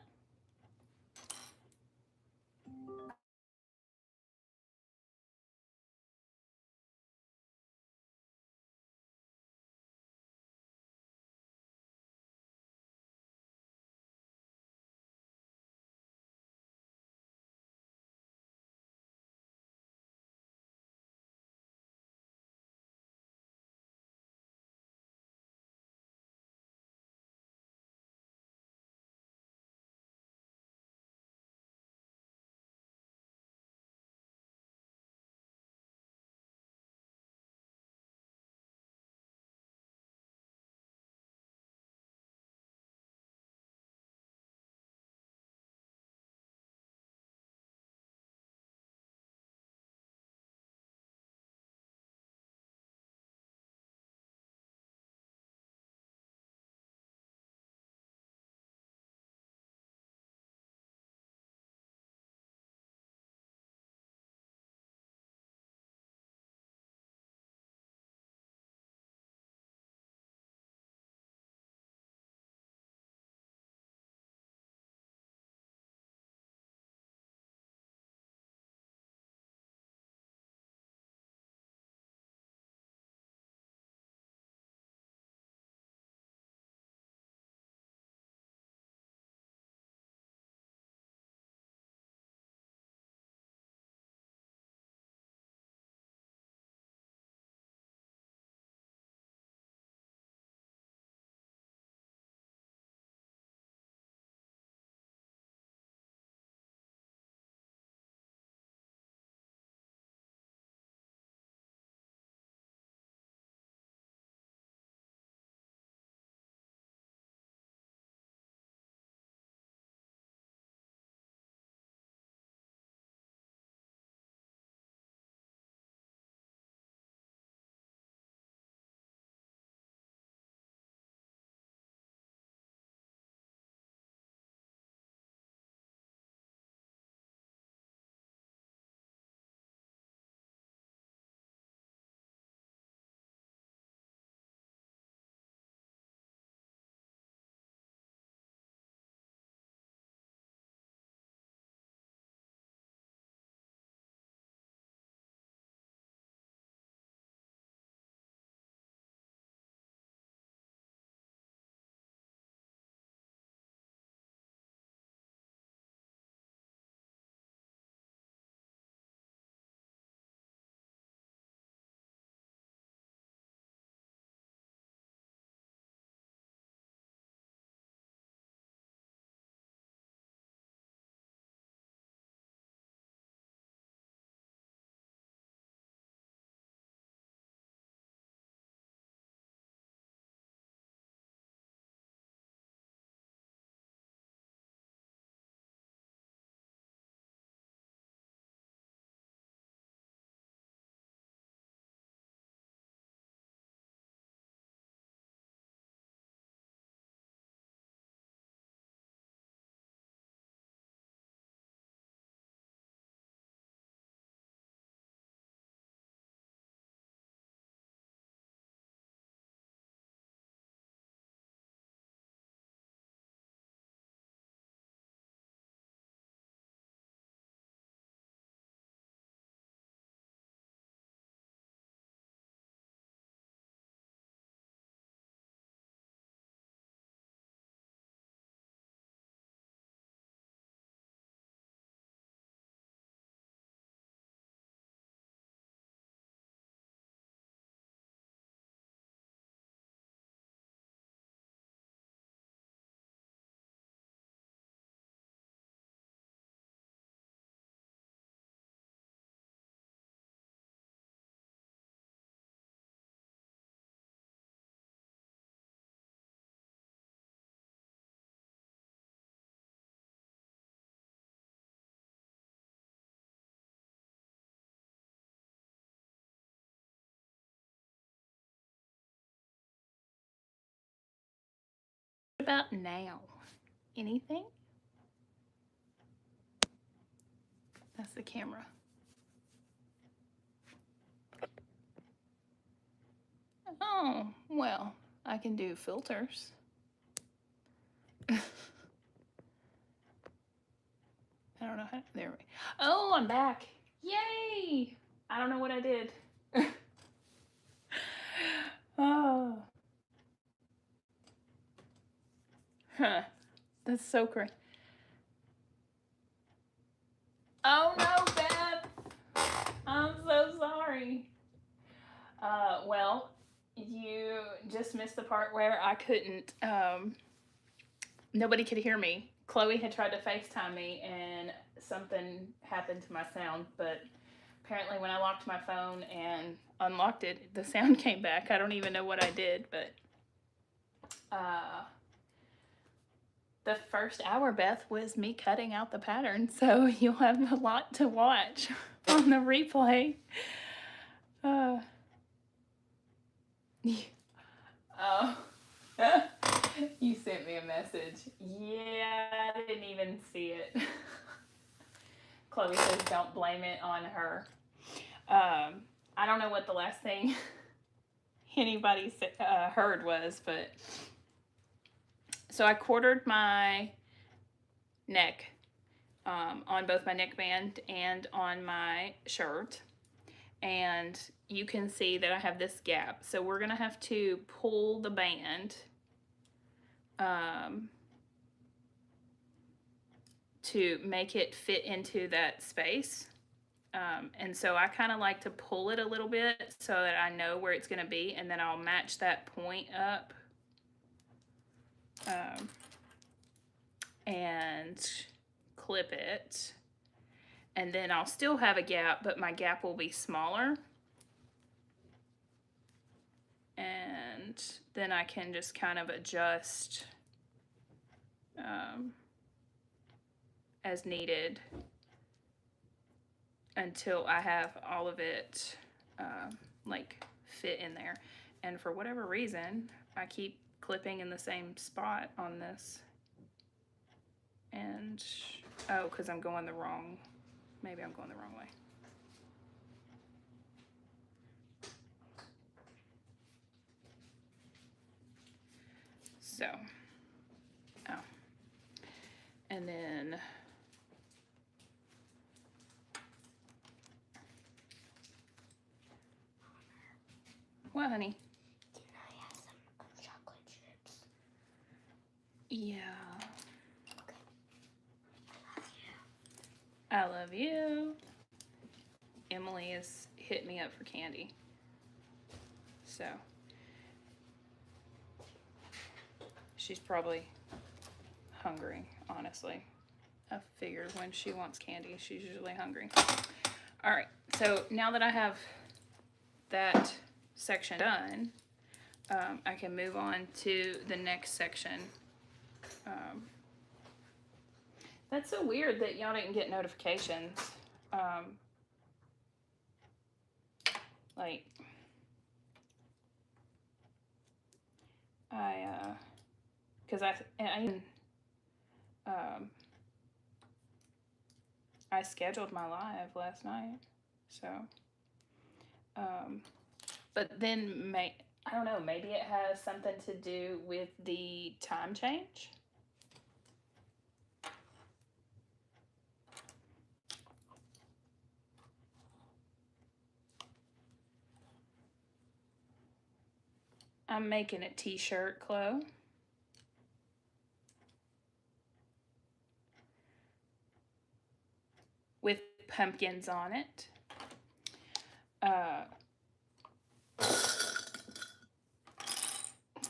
about now? Anything? That's the camera. Oh, well, I can do filters. I don't know how. There we go. Oh, I'm back. Yay! I don't know what I did. Oh. Huh. That's so crazy. Oh no, Beth! I'm so sorry. Well, you just missed the part where I couldn't, nobody could hear me. Chloe had tried to FaceTime me and something happened to my sound, but apparently when I locked my phone and unlocked it, the sound came back. I don't even know what I did, but the first hour, Beth, was me cutting out the pattern, so you'll have a lot to watch on the replay. Oh. You sent me a message. Yeah, I didn't even see it. Chloe says don't blame it on her. I don't know what the last thing anybody heard was, but so I quartered my neck on both my neckband and on my shirt, and you can see that I have this gap. So we're gonna have to pull the band to make it fit into that space. And so I kind of like to pull it a little bit so that I know where it's gonna be, and then I'll match that point up and clip it. And then I'll still have a gap, but my gap will be smaller. And then I can just kind of adjust as needed until I have all of it like fit in there. And for whatever reason, I keep clipping in the same spot on this. And, oh, because I'm going the wrong, maybe I'm going the wrong way. So, oh, and then what, honey? Can I have some chocolate chips? Yeah. Okay. I love you. I love you. Emily has hit me up for candy. So she's probably hungry, honestly. I figured when she wants candy, she's usually hungry. All right, so now that I have that section done, I can move on to the next section. That's so weird that y'all didn't get notifications. Like, because I scheduled my live last night, so, but then I don't know, maybe it has something to do with the time change. I'm making a t-shirt, Chloe. With pumpkins on it.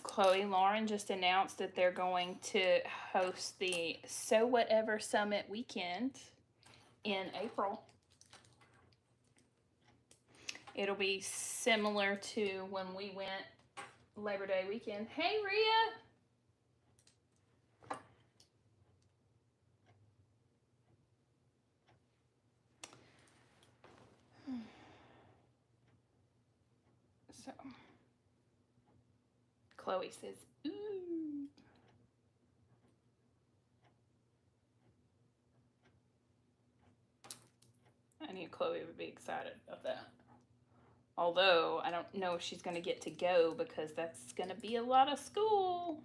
Chloe Lauren just announced that they're going to host the So Whatever Summit weekend in April. It'll be similar to when we went Labor Day weekend. Hey, Rhea! So, Chloe says, ooh. knew Chloe would be excited about that. Although, I don't know if she's going to get to go because that's going to be a lot of school.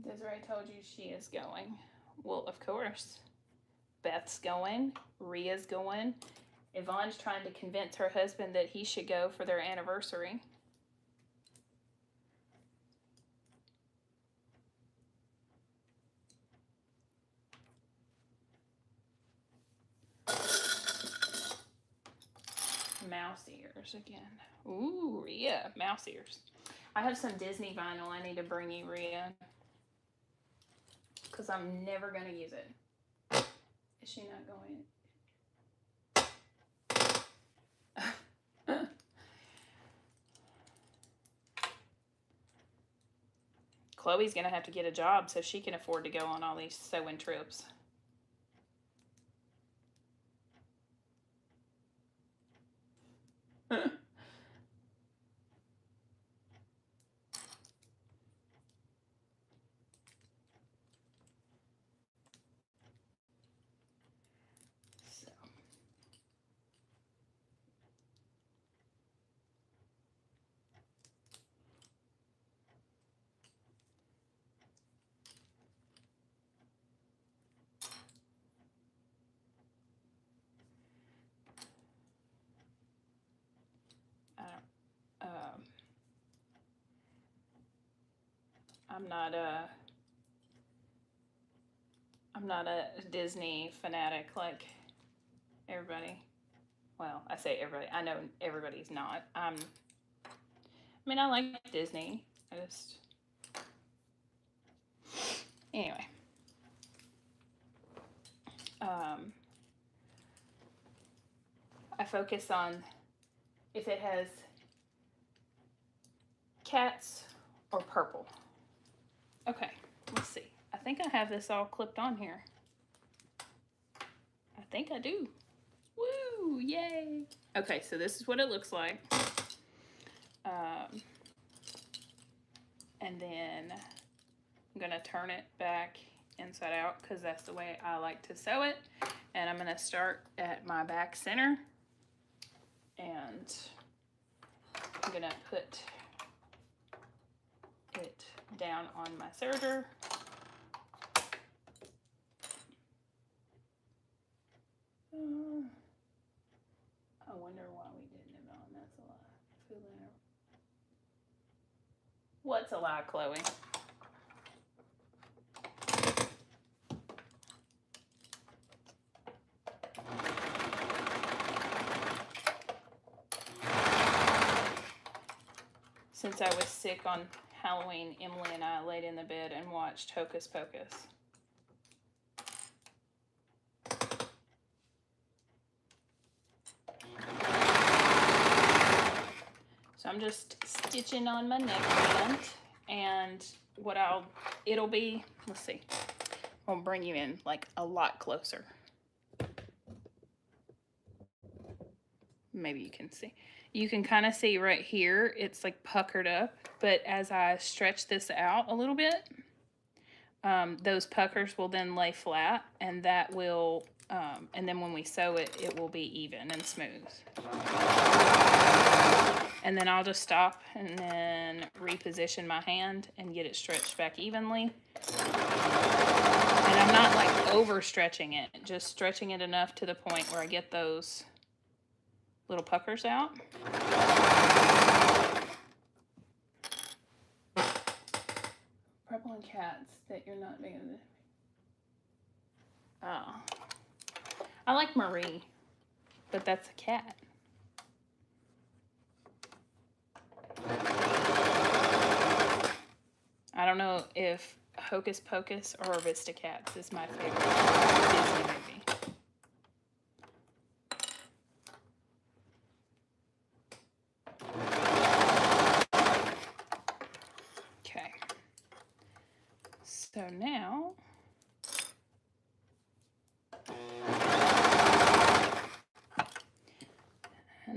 Desiree told you she is going. Well, of course. Beth's going. Rhea's going. Yvonne's trying to convince her husband that he should go for their anniversary. Mouse ears again. Ooh, Rhea, mouse ears. I have some Disney vinyl I need to bring you, Rhea. Because I'm never going to use it. Is she not going? Chloe's going to have to get a job so she can afford to go on all these sewing trips. I'm not a Disney fanatic like everybody. Well, I say everybody. I know everybody's not. I mean, I like Disney. Anyway. I focus on if it has cats or purple. Okay, let's see. I think I have this all clipped on here. I think I do. Woo, yay. Okay, so this is what it looks like. And then I'm gonna turn it back inside out because that's the way I like to sew it. And I'm gonna start at my back center. And I'm gonna put it down on my serger. I wonder why we didn't have it on. That's a lie. What's a lie, Chloe? Since I was sick on Halloween, Emily and I laid in the bed and watched Hocus Pocus. So I'm just stitching on my neckband, and it'll be, let's see, I'll bring you in like a lot closer. Maybe you can see. You can kind of see right here, it's like puckered up, but as I stretch this out a little bit, those puckers will then lay flat, and that will, and then when we sew it, it will be even and smooth. And then I'll just stop and then reposition my hand and get it stretched back evenly. And I'm not like overstretching it, just stretching it enough to the point where I get those little puckers out. Purple and cats that you're not being. Oh. I like Marie, but that's a cat. I don't know if Hocus Pocus or Aristocats is my favorite Disney movie. Okay. So now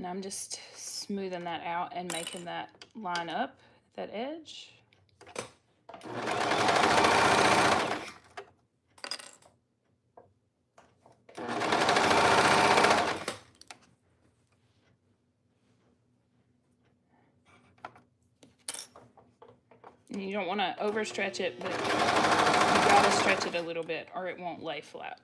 I'm just smoothing that out and making that line up at that edge. And you don't want to overstretch it, but you gotta stretch it a little bit or it won't lay flat.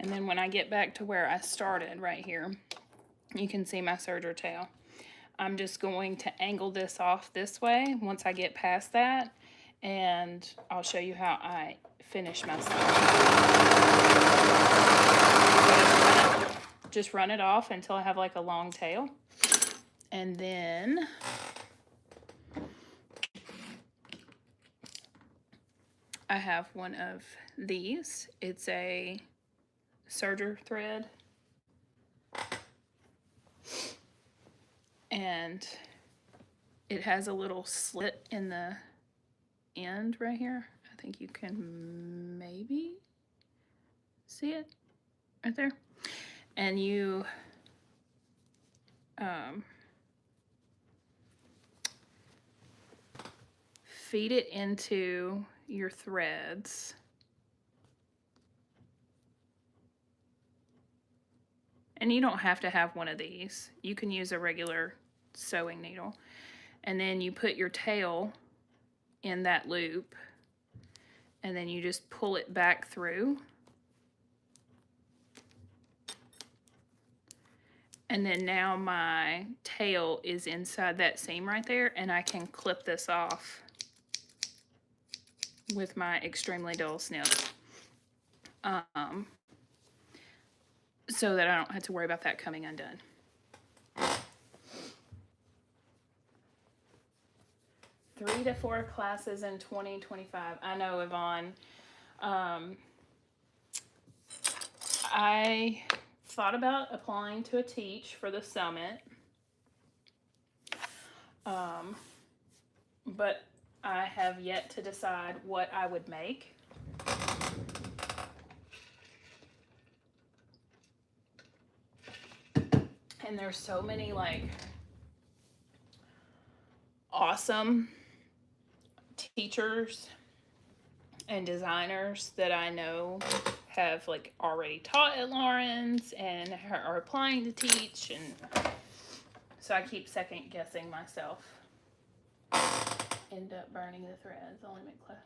And then when I get back to where I started right here, you can see my serger tail. I'm just going to angle this off this way once I get past that, and I'll show you how I finish my side. Just run it off until I have like a long tail. And then I have one of these. It's a serger thread. And it has a little slit in the end right here. I think you can maybe see it right there. And you feed it into your threads. And you don't have to have one of these. You can use a regular sewing needle. And then you put your tail in that loop, and then you just pull it back through. And then now my tail is inside that seam right there, and I can clip this off with my extremely dull snip. So that I don't have to worry about that coming undone. Three to 4 classes in 2025. I know, Yvonne. I thought about applying to a teach for the summit. But I have yet to decide what I would make. And there's so many like awesome teachers and designers that I know have like already taught at Lawrence and are applying to teach, and so I keep second guessing myself. End up burning the threads. I'll make class.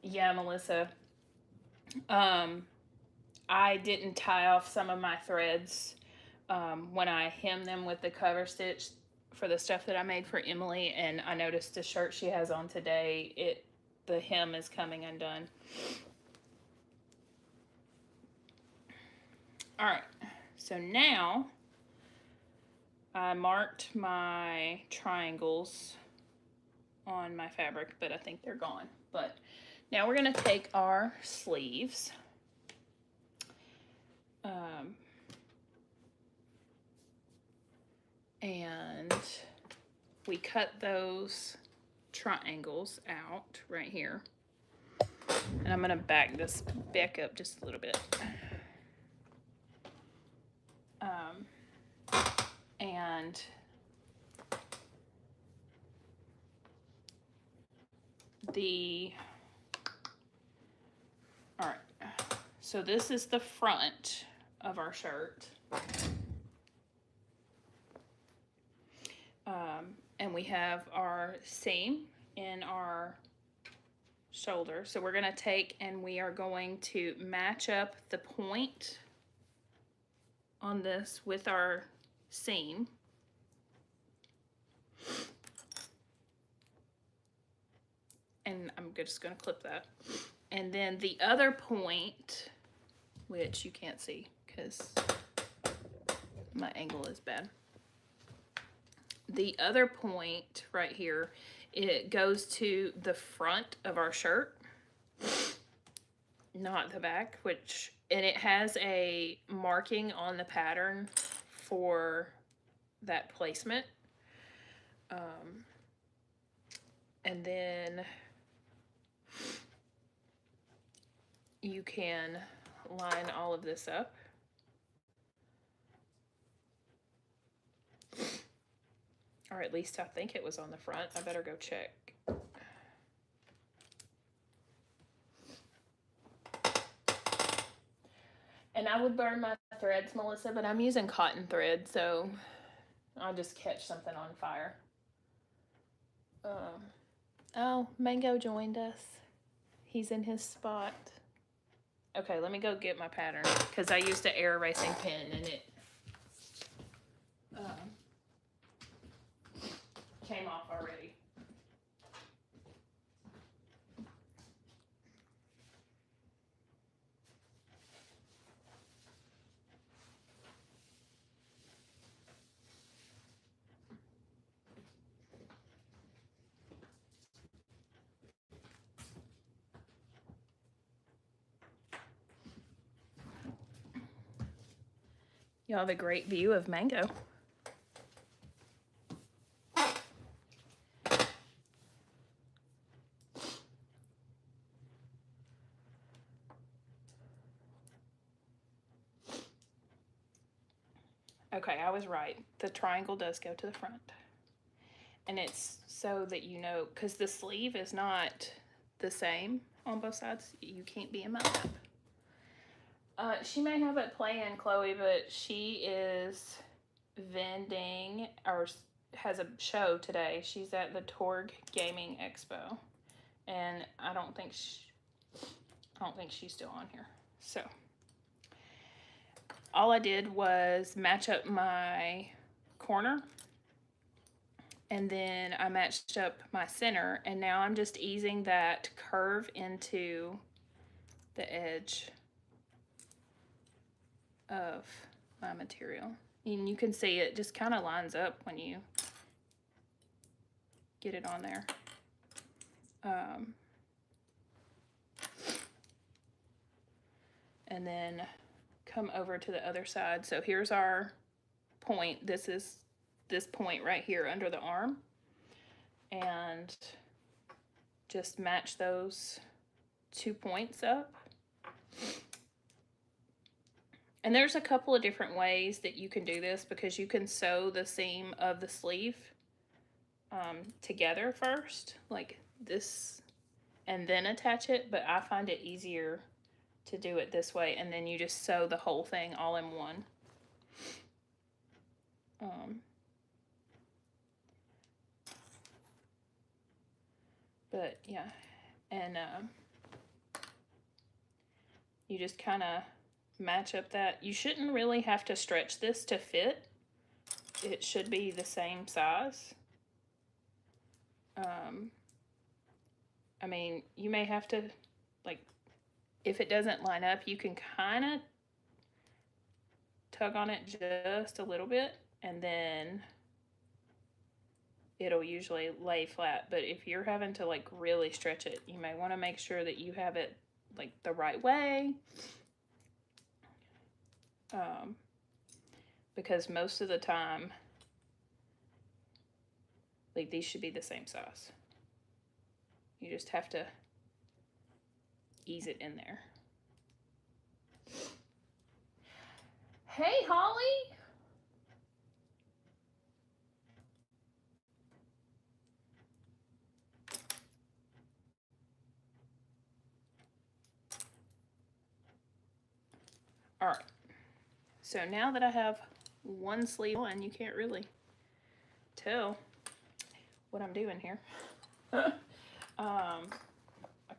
Yeah, Melissa. I didn't tie off some of my threads when I hemmed them with the cover stitch for the stuff that I made for Emily, and I noticed the shirt she has on today, the hem is coming undone. All right, so now I marked my triangles on my fabric, but I think they're gone. But now we're gonna take our sleeves. And we cut those triangles out right here. And I'm gonna back this back up just a little bit. And all right, so this is the front of our shirt. And we have our seam in our shoulder. So we're gonna take and we are going to match up the point on this with our seam. And I'm just gonna clip that. And then the other point, which you can't see because my angle is bad. The other point right here It goes to the front of our shirt, not the back, and it has a marking on the pattern for that placement. And then you can line all of this up. Or at least I think it was on the front. I better go check. And I would burn my threads, Melissa, but I'm using cotton thread, so I'll just catch something on fire. Oh, Mango joined us. He's in his spot. Okay, let me go get my pattern because I used an air erasing pen and it came off already. Y'all have a great view of Mango. Okay, I was right. The triangle does go to the front. And it's so that you know, because the sleeve is not the same on both sides. You can't be in my lap. She may have it playing, Chloe, but she is vending or has a show today. She's at the Torg Gaming Expo, and I don't think she's still on here. So all I did was match up my corner, and then I matched up my center, and now I'm just easing that curve into the edge of my material. And you can see it just kind of lines up when you get it on there. And then come over to the other side. So here's our point. This is this point right here under the arm. And just match those 2 points up. And there's a couple of different ways that you can do this because you can sew the seam of the sleeve together first, like this, and then attach it. But I find it easier to do it this way, and then you just sew the whole thing all in one. But yeah, and you just kind of match up that. You shouldn't really have to stretch this to fit. It should be the same size. I mean, you may have to, like, if it doesn't line up, you can kind of tug on it just a little bit, and then it'll usually lay flat. But if you're having to, like, really stretch it, you may want to make sure that you have it, like, the right way. Because most of the time, like, these should be the same size. You just have to ease it in there. Hey, Holly. All right. So now that I have one sleeve on, you can't really tell what I'm doing here. I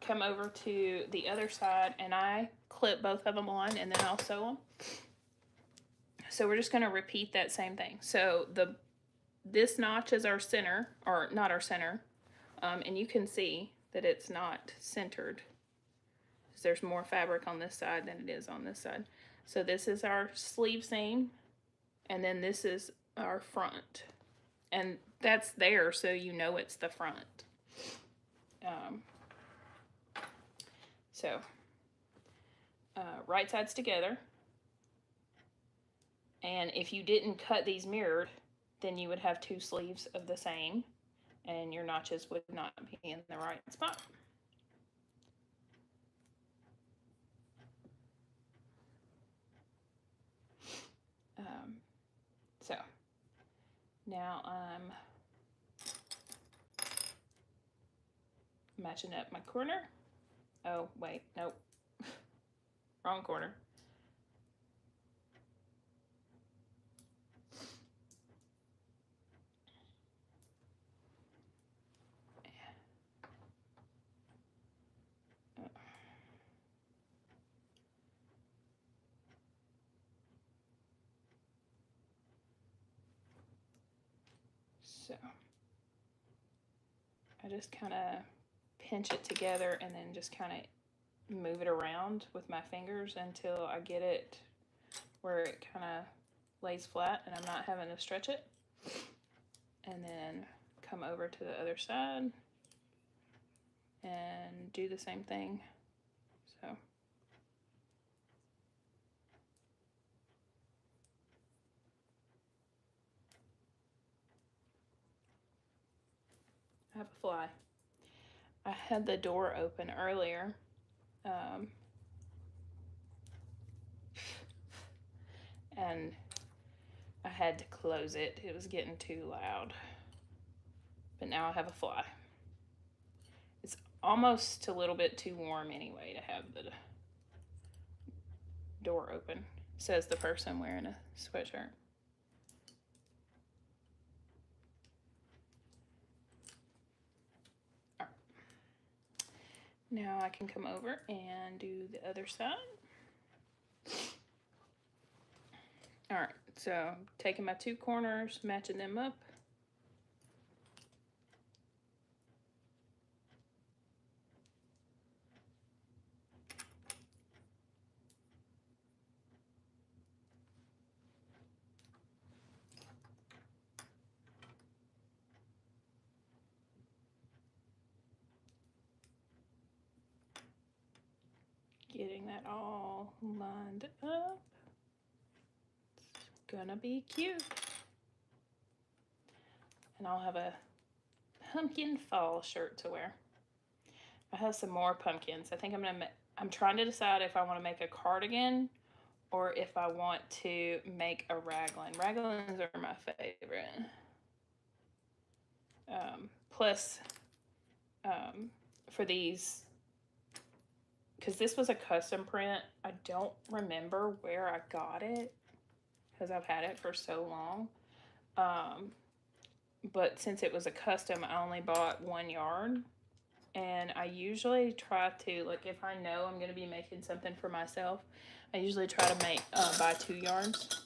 come over to the other side and I clip both of them on, and then I'll sew them. So we're just going to repeat that same thing. So this notch is our center, or not our center, and you can see that it's not centered. There's more fabric on this side than it is on this side. So this is our sleeve seam, and then this is our front. And that's there so you know it's the front. Right sides together. And if you didn't cut these mirrored, then you would have 2 sleeves of the same, and your notches would not be in the right spot. So now I'm matching up my corner. Oh, wait, nope. Wrong corner. So I just kind of pinch it together and then just kind of move it around with my fingers until I get it where it kind of lays flat and I'm not having to stretch it. And then come over to the other side and do the same thing. So I have a fly. I had the door open earlier. And I had to close it. It was getting too loud. But now I have a fly. It's almost a little bit too warm anyway to have the door open, says the person wearing a sweatshirt. All right. Now I can come over and do the other side. All right, so taking my 2 corners, matching them up. Getting that all lined up. It's gonna be cute. And I'll have a pumpkin fall shirt to wear. I have some more pumpkins. I think I'm trying to decide if I want to make a cardigan or if I want to make a raglan. Raglans are my favorite. Plus, for these, because this was a custom print, I don't remember where I got it because I've had it for so long. But since it was a custom, I only bought 1 yard. And I usually try to, like, if I know I'm going to be making something for myself, I usually try to buy 2 yards.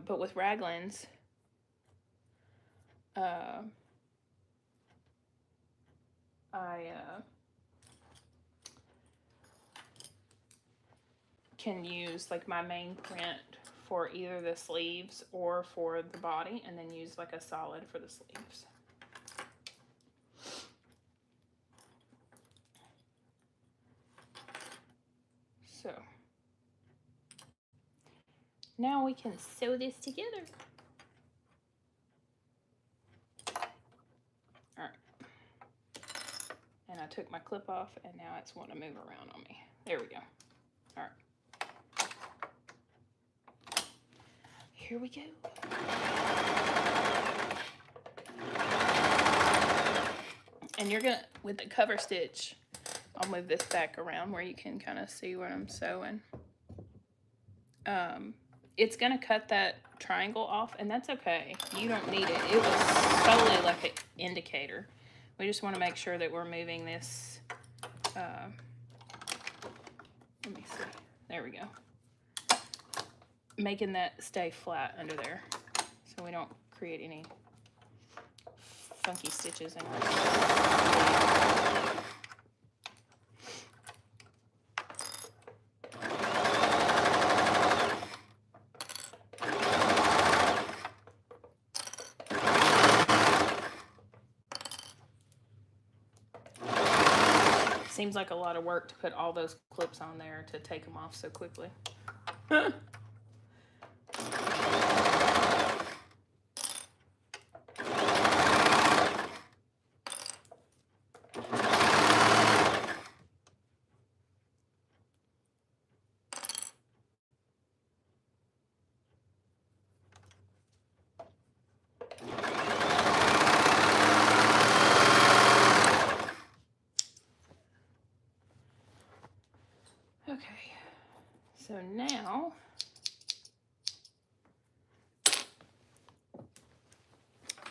But with raglans, I can use like my main print for either the sleeves or for the body, and then use like a solid for the sleeves. So now we can sew this together. All right. And I took my clip off, and now it's wanting to move around on me. There we go. All right. Here we go. And you're gonna, with the cover stitch, I'll move this back around where you can kind of see what I'm sewing. It's gonna cut that triangle off, and that's okay. You don't need it. It was solely like an indicator. We just want to make sure that we're moving this. Let me see. There we go. Making that stay flat under there so we don't create any funky stitches in our Seems like a lot of work to put all those clips on there to take them off so quickly. Okay, so now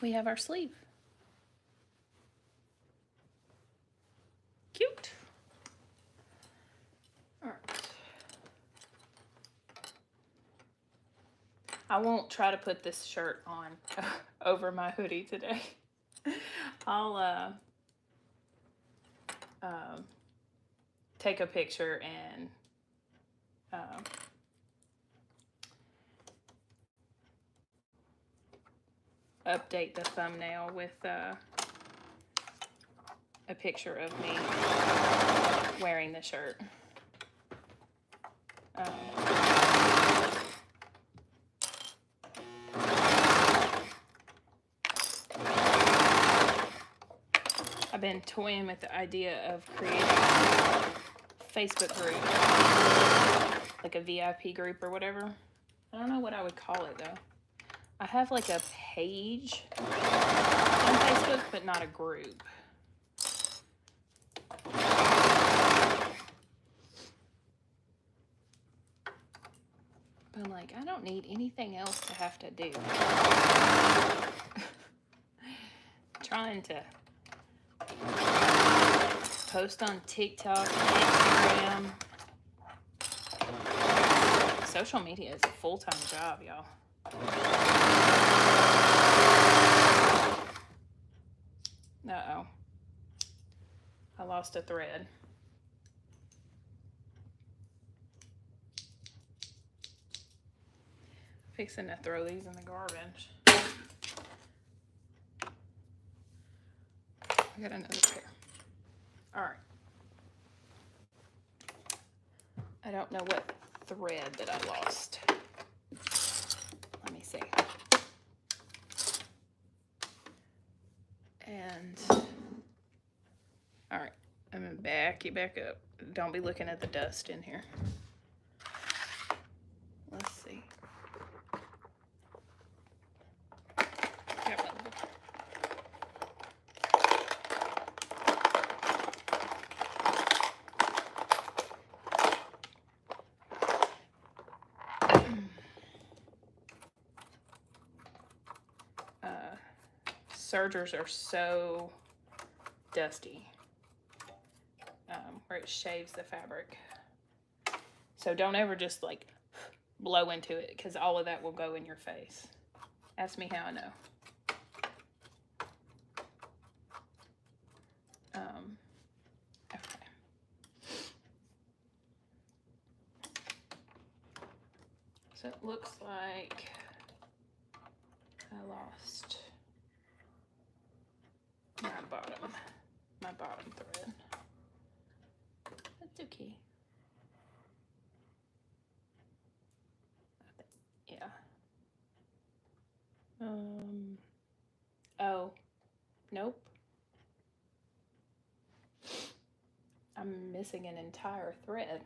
we have our sleeve. Cute. All right. I won't try to put this shirt on over my hoodie today. I'll take a picture and update the thumbnail with a picture of me wearing the shirt. I've been toying with the idea of creating a Facebook group, like a VIP group or whatever. I don't know what I would call it though. I have like a page on Facebook, but not a group. But I'm like, I don't need anything else to have to do. Trying to post on TikTok and Instagram. Social media is a full-time job, y'all. Uh-oh. I lost a thread. Fixing to throw these in the garbage. I got another pair. All right. I don't know what thread that I lost. Let me see. And, all right, I'm gonna back you back up. Don't be looking at the dust in here. Let's see. Sergers are so dusty where it shaves the fabric. So don't ever just like blow into it because all of that will go in your face. Ask me how I know. Okay. So it looks like I lost my bottom thread. That's okay. Yeah. Oh, nope. I'm missing an entire thread.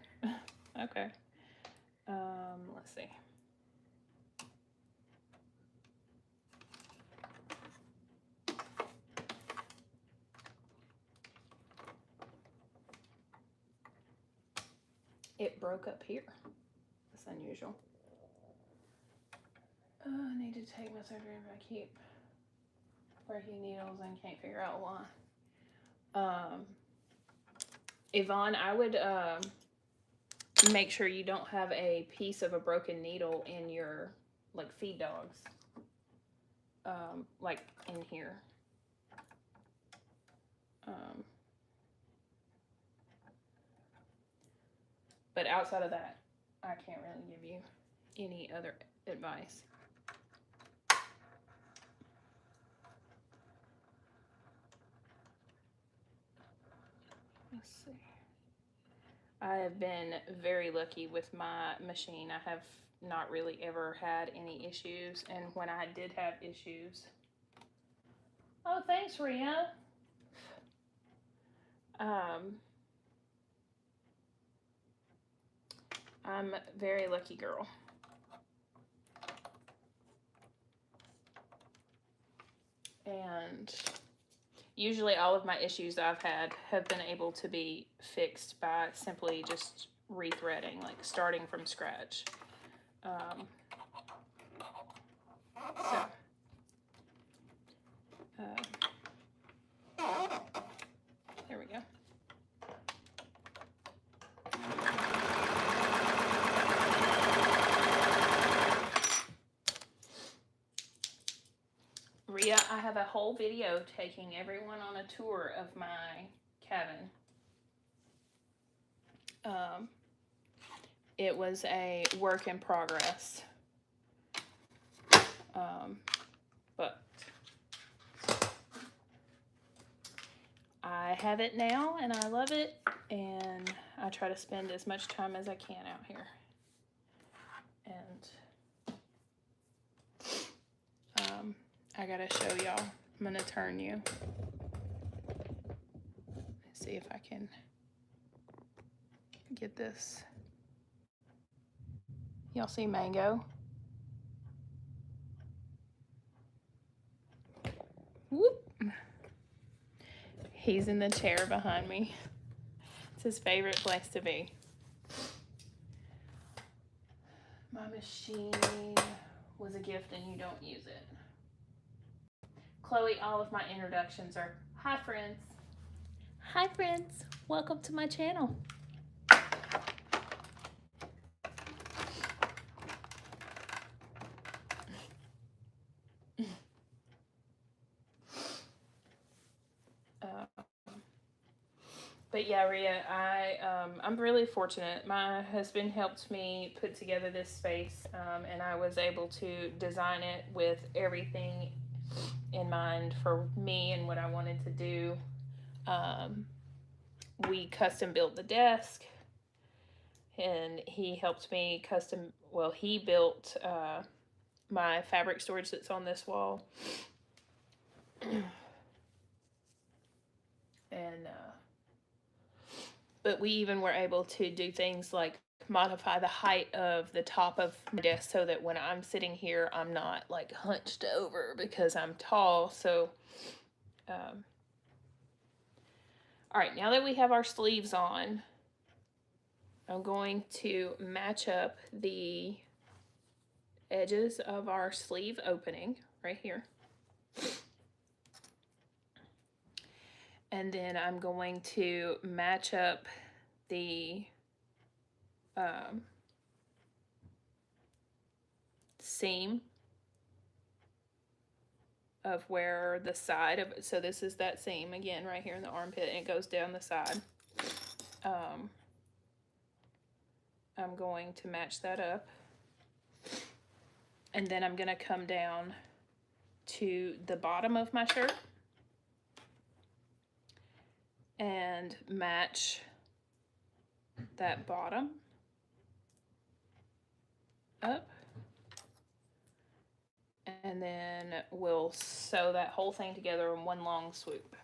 Okay. Let's see. It broke up here. That's unusual. I need to take my surgery if I keep breaking needles and can't figure out why. Yvonne, I would make sure you don't have a piece of a broken needle in your, like, feed dogs. Like in here. But outside of that, I can't really give you any other advice. Let's Let's see. I have been very lucky with my machine. I have not really ever had any issues, and when I did have issues, oh, thanks, Rhea. I'm a very lucky girl. And usually all of my issues I've had have been able to be fixed by simply just rethreading, like starting from scratch. There we go. Rhea, I have a whole video taking everyone on a tour of my cabin. It was a work in progress. But I have it now and I love it, and I try to spend as much time as I can out here. And I gotta show y'all. I'm gonna turn you. Let's see if I can get this. Y'all see Mango? Whoop. He's in the chair behind me. It's his favorite place to be. My machine was a gift and you don't use it. Chloe, all of my introductions are, hi friends. Hi friends, welcome to my channel. But yeah, Rhea, I'm really fortunate. My husband helped me put together this space, and I was able to design it with everything in mind for me and what I wanted to do. We custom built the desk, and he helped me he built my fabric storage that's on this wall. And but we even were able to do things like modify the height of the top of my desk so that when I'm sitting here, I'm not like hunched over because I'm tall. So, all right, now that we have our sleeves on, I'm going to match up the edges of our sleeve opening right here. And then I'm going to match up the seam of where the side of it, so this is that seam again right here in the armpit, and it goes down the side. I'm going to match that up, and then I'm going to come down to the bottom of my shirt and match that bottom up, and then we'll sew that whole thing together in one long swoop.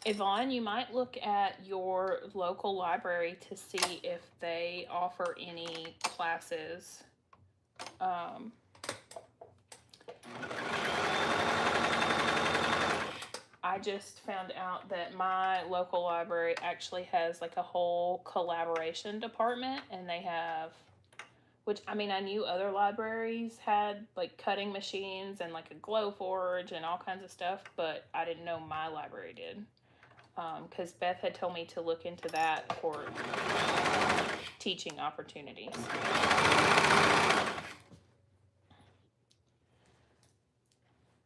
Yvonne, you might look at your local library to see if they offer any classes. I just found out that my local library actually has like a whole collaboration department, and they have, which I mean, I knew other libraries had like cutting machines and like a glow forge and all kinds of stuff, but I didn't know my library did. Because Beth had told me to look into that for teaching opportunities.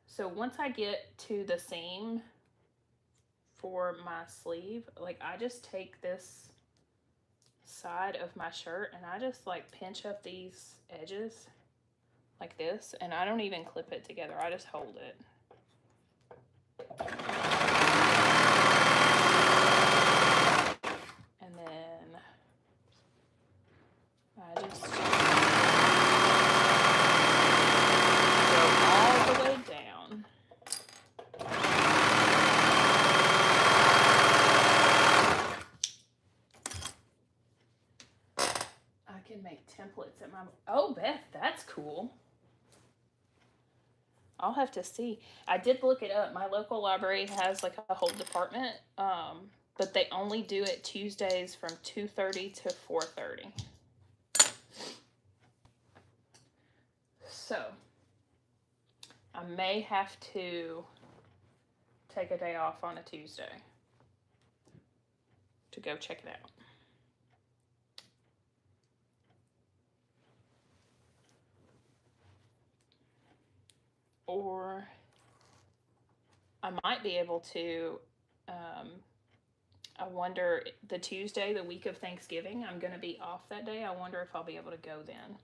So once I get to the seam for my sleeve, like I just take this side of my shirt and I just like pinch up these edges like this, and I don't even clip it together. I just hold it. And then I just go all the way down. I can make templates at my, oh, Beth, that's cool. I'll have to see. I did look it up. My local library has like a whole department, but they only do it Tuesdays from 2:30 to 4:30. So I may have to take a day off on a Tuesday to go check it out. Or I might be able to, I wonder, the Tuesday, the week of Thanksgiving, I'm going to be off that day. I wonder if I'll be able to go then.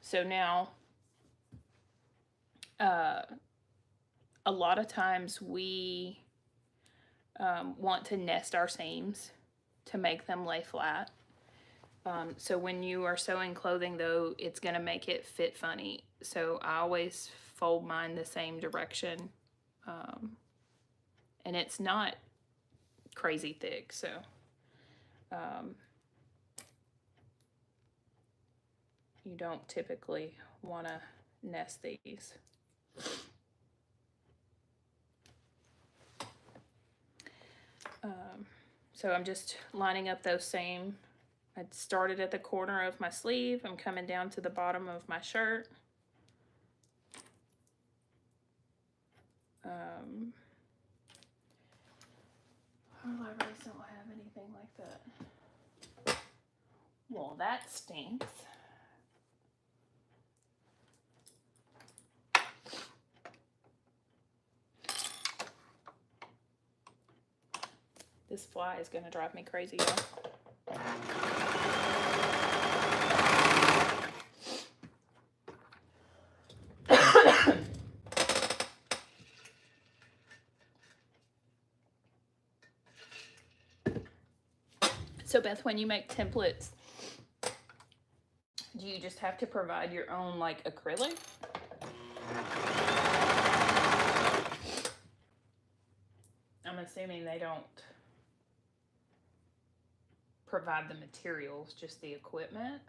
So now, a lot of times we want to nest our seams to make them lay flat. So when you are sewing clothing, though, it's going to make it fit funny. So I always fold mine the same direction. And it's not crazy thick, so you don't typically want to nest these. So I'm just lining up those same. I started at the corner of my sleeve. I'm coming down to the bottom of my shirt. Our libraries don't have anything like that. Well, that stinks. This fly is going to drive me crazy, y'all. So Beth, when you make templates, do you just have to provide your own like acrylic? I'm assuming they don't provide the materials, just the equipment.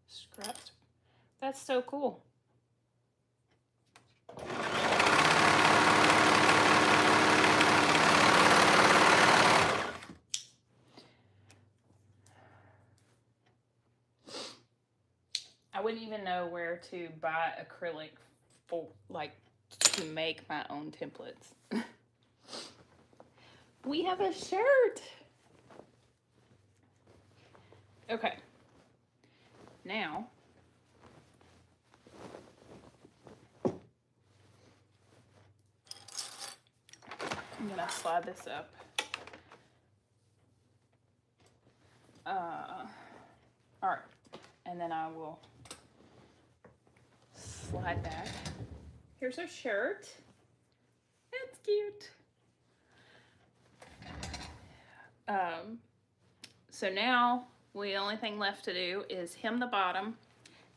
Scraps. That's so cool. I wouldn't even know where to buy acrylic for, like, to make my own templates. We have a shirt. Okay. Now, I'm gonna slide this up. All right, and then I will slide back. Here's our shirt. That's cute. So now the only thing left to do is hem the bottom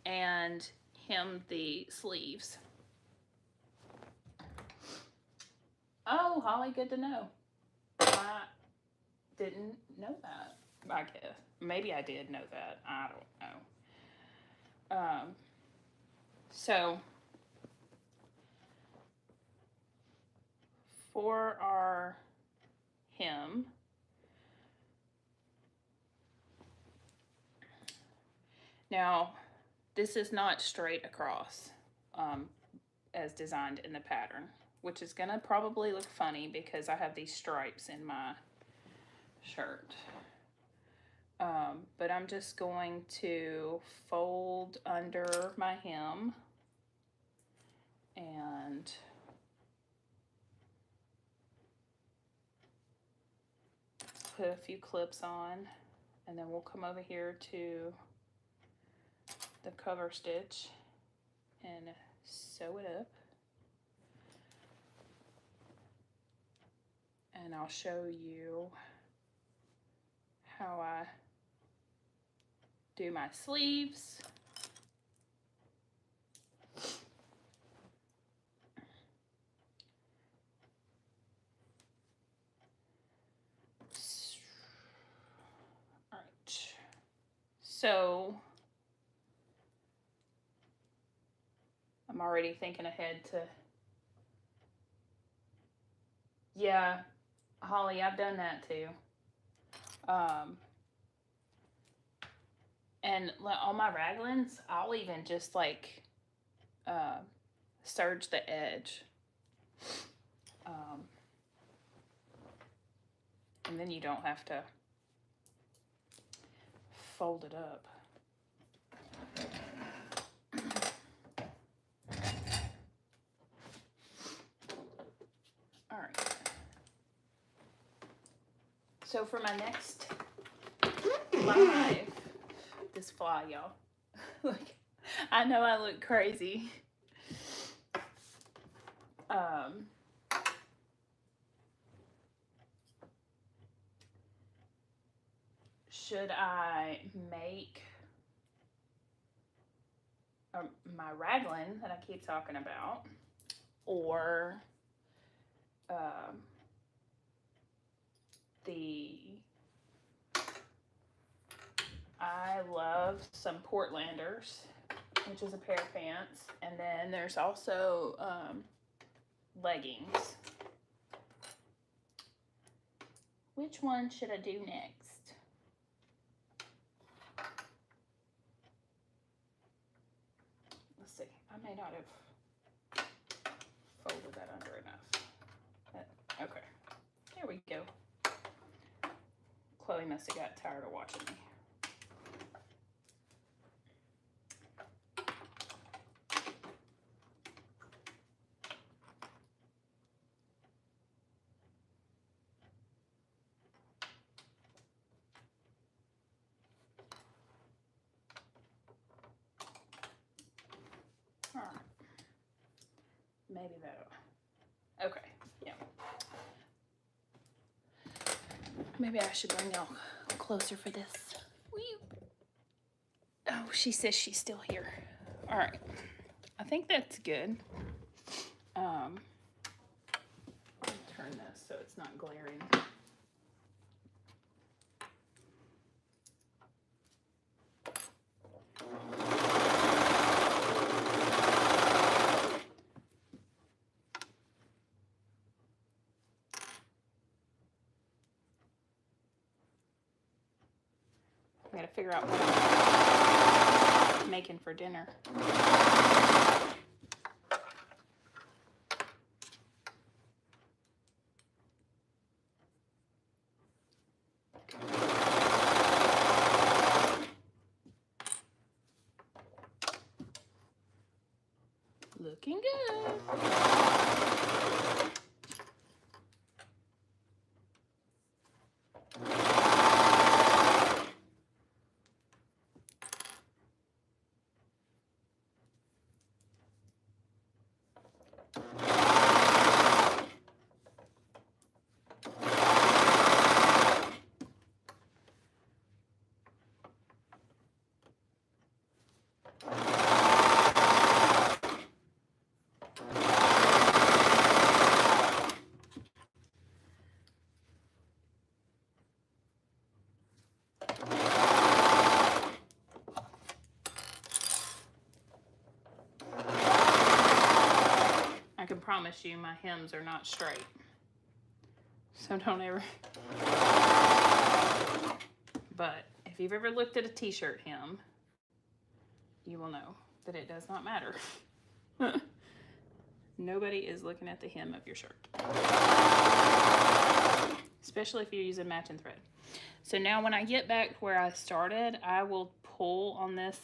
and hem the sleeves. Oh, Holly, good to know. I didn't know that, I guess. Maybe I did know that. I don't know. So for our hem, now this is not straight across as designed in the pattern, which is gonna probably look funny because I have these stripes in my shirt. But I'm just going to fold under my hem and put a few clips on, and then we'll come over here to the cover stitch and sew it up. And I'll show you how I do my sleeves. All right. So I'm already thinking ahead to, yeah, Holly, I've done that too. And on my raglans, I'll even just like serge the edge. And then you don't have to fold it up. All right. So for my next live, this fly, y'all. Like, I know I look crazy. Should I make my raglan that I keep talking about, or I love some Portlanders, which is a pair of pants, and then there's also leggings. Which one should I do next? Let's see. I may not have folded that under enough. Okay. There we go. Chloe must have got tired of watching me. All right. Maybe that'll, okay, yeah. Maybe I should bring y'all closer for this. Oh, she says she's still here. All right, I think that's good. I'll turn this so it's not glaring. I gotta figure out what I'm making for dinner. Looking good. I can promise you my hems are not straight. So don't ever. But if you've ever looked at a t-shirt hem, you will know that it does not matter. Nobody is looking at the hem of your shirt. Especially if you're using matching thread. So now when I get back where I started, I will pull on this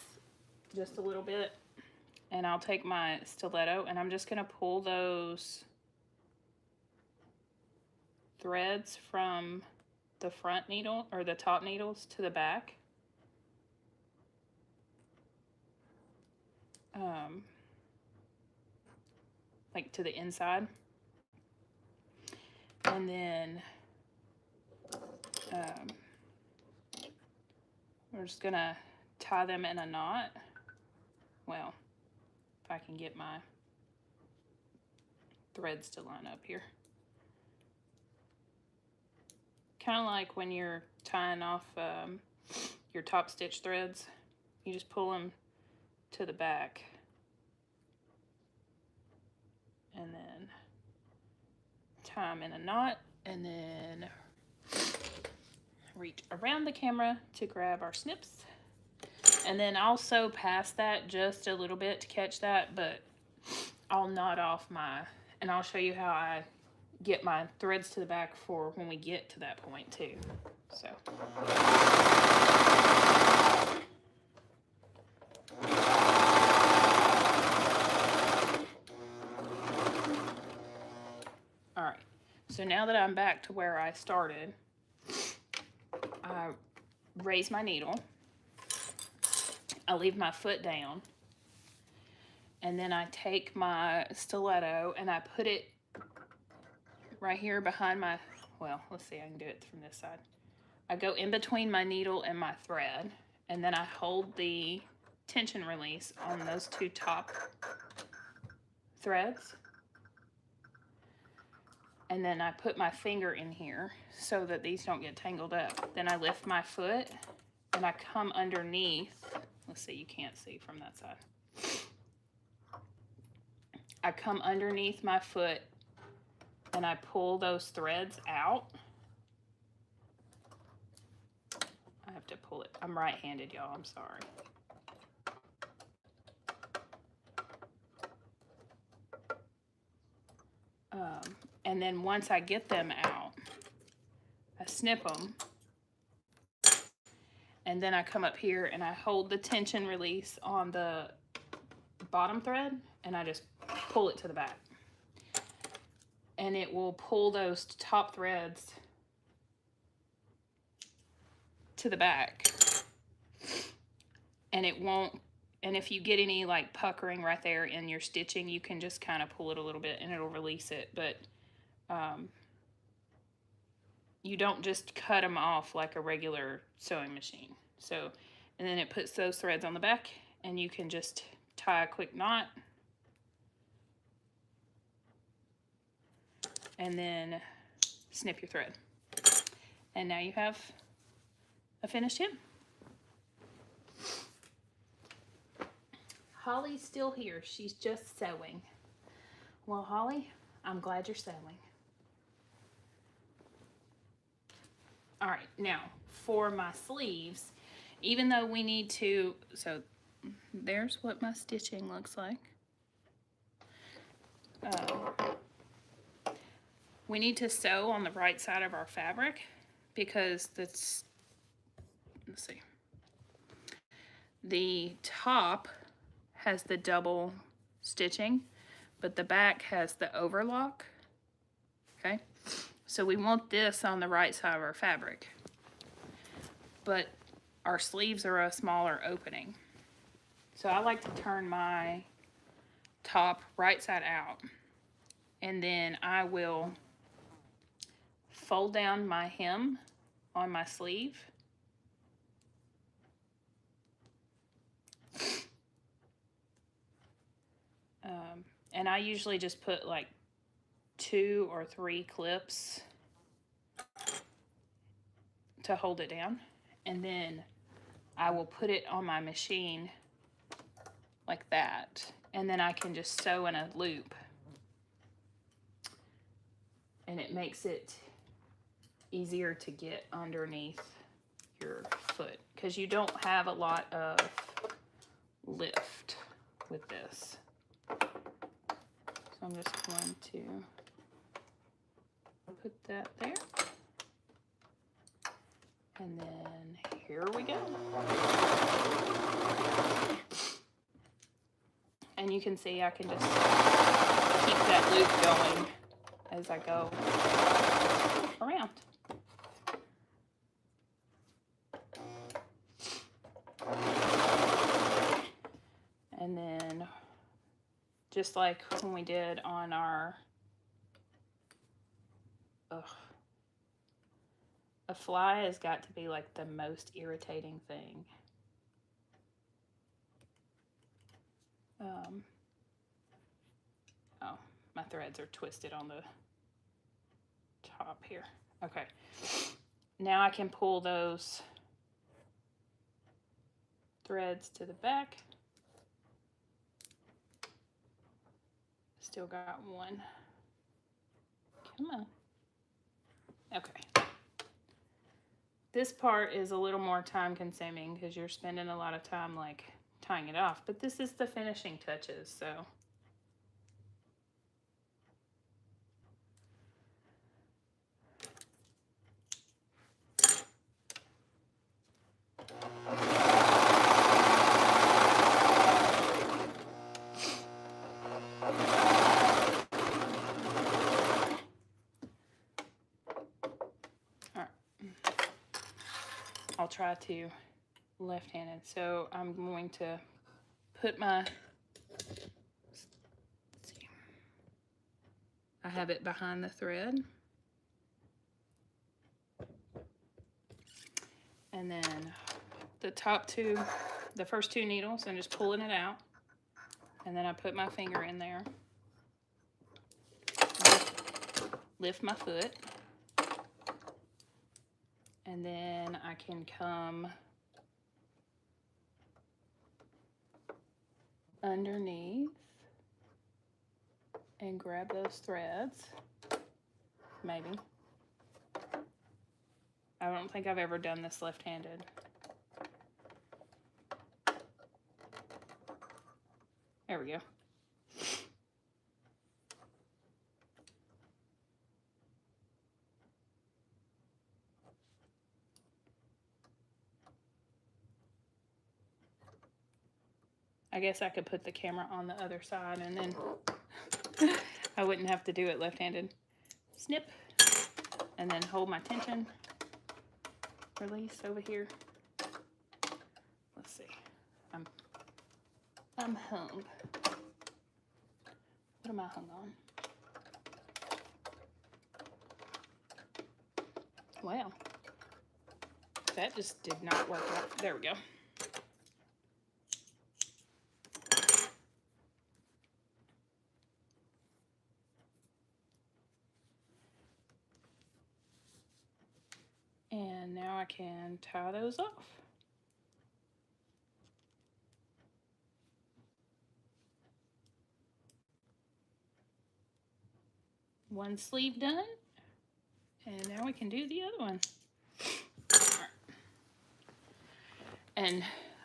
just a little bit, and I'll take my stiletto and I'm just gonna pull those threads from the front needle or the top needles to the back. Like to the inside. And then we're just gonna tie them in a knot. Well, if I can get my threads to line up here. Kind of like when you're tying off your top stitch threads, you just pull them to the back and then tie them in a knot, and then reach around the camera to grab our snips, and then I'll sew past that just a little bit to catch that, but I'll knot off and I'll show you how I get my threads to the back for when we get to that point too. So all right, so now that I'm back to where I started, I raise my needle, I leave my foot down, and then I take my stiletto and I put it right here behind my, well, let's see, I can do it from this side. I go in between my needle and my thread, and then I hold the tension release on those two top threads. And then I put my finger in here so that these don't get tangled up. Then I lift my foot and I come underneath. Let's see, you can't see from that side. I come underneath my foot and I pull those threads out. I have to pull it. I'm right-handed, y'all. I'm sorry. And then once I get them out, I snip them. And then I come up here and I hold the tension release on the bottom thread and I just pull it to the back. And it will pull those top threads to the back. And it won't, and if you get any like puckering right there in your stitching, you can just kind of pull it a little bit and it'll release it. But you don't just cut them off like a regular sewing machine. So, and then it puts those threads on the back and you can just tie a quick knot. And then snip your thread. And now you have a finished hem. Holly's still here. She's just sewing. Well, Holly, I'm glad you're sewing. All right, now for my sleeves, even though we need to, so there's what my stitching looks like. We need to sew on the right side of our fabric because that's, let's see, the top has the double stitching, but the back has the overlock, okay? So we want this on the right side of our fabric, but our sleeves are a smaller opening. So I like to turn my top right side out, and then I will fold down my hem on my sleeve. And I usually just put like 2 or 3 clips to hold it down, and then I will put it on my machine like that, and then I can just sew in a loop, and it makes it easier to get underneath your foot because you don't have a lot of lift with this. So So I'm just going to put that there. And then here we go. And you can see I can just keep that loop going as I go around. And then just like when we did on our, a fly has got to be like the most irritating thing. Oh, my threads are twisted on the top here. Okay, now I can pull those threads to the back. Still got one. Come on. Okay. This part is a little more time consuming because you're spending a lot of time like tying it off, but this is the finishing touches, so. I'll try to left-handed. So I'm going to put my, I have it behind the thread. And then the top two, the first two needles, I'm just pulling it out. And then I put my finger in there. Lift my foot. And then I can come underneath and grab those threads, maybe. I don't think I've ever done this left-handed. There we go. I guess I could put the camera on the other side and then I wouldn't have to do it left-handed. Snip, and then hold my tension. Release over here. Let's see. I'm hung. What am I hung on? Well, that just did not work out. There we go. And now I can tie those off. One sleeve done. And now we can do the other one. Right. And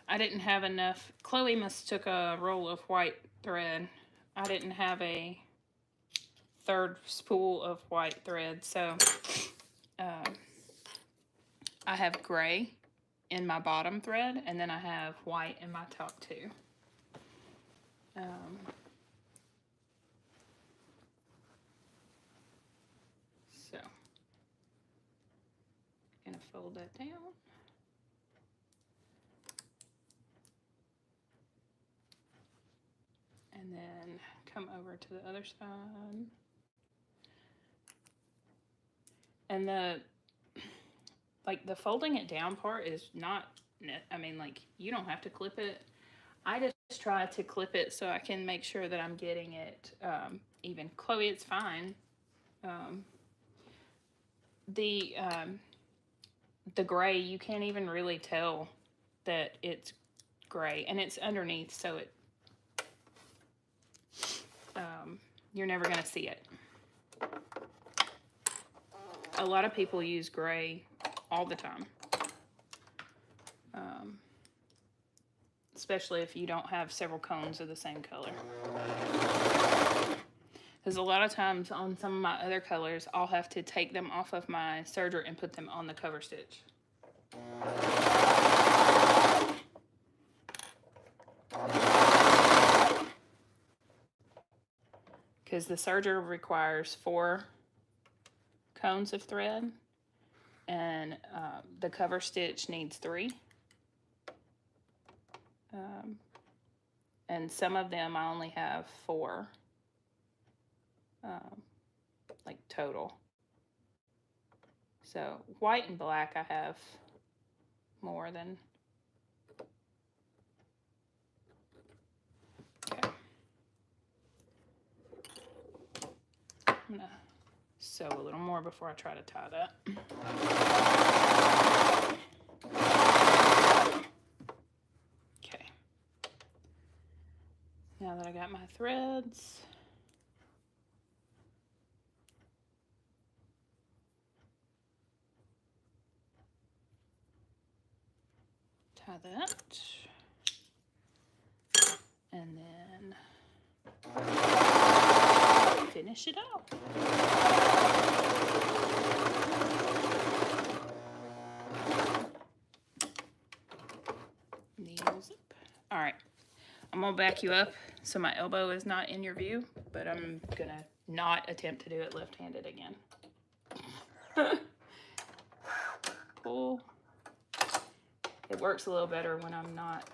I didn't have enough. Chloe must took a roll of white thread. I didn't have a third spool of white thread, so I have gray in my bottom thread, and then I have white in my top two. So, I'm gonna fold that down. And then come over to the other side. And the folding it down part is not, I mean, like, you don't have to clip it. I just try to clip it so I can make sure that I'm getting it even. Chloe, it's fine. The gray, you can't even really tell that it's gray, and it's underneath, so it you're never gonna see it. A lot of people use gray all the time, especially if you don't have several cones of the same color. Because a lot of times on some of my other colors, I'll have to take them off of my serger and put them on the cover stitch. Because the serger requires 4 cones of thread, and the cover stitch needs 3. And some of them I only have 4, like total. So white and black I have more than. Okay. I'm gonna sew a little more before I try to tie that. Okay. Now that I got my threads, tie that, and then finish it out. Needles up. All right, I'm gonna back you up so my elbow is not in your view, but I'm gonna not attempt to do it left-handed again. Pull. It works a little better when I'm not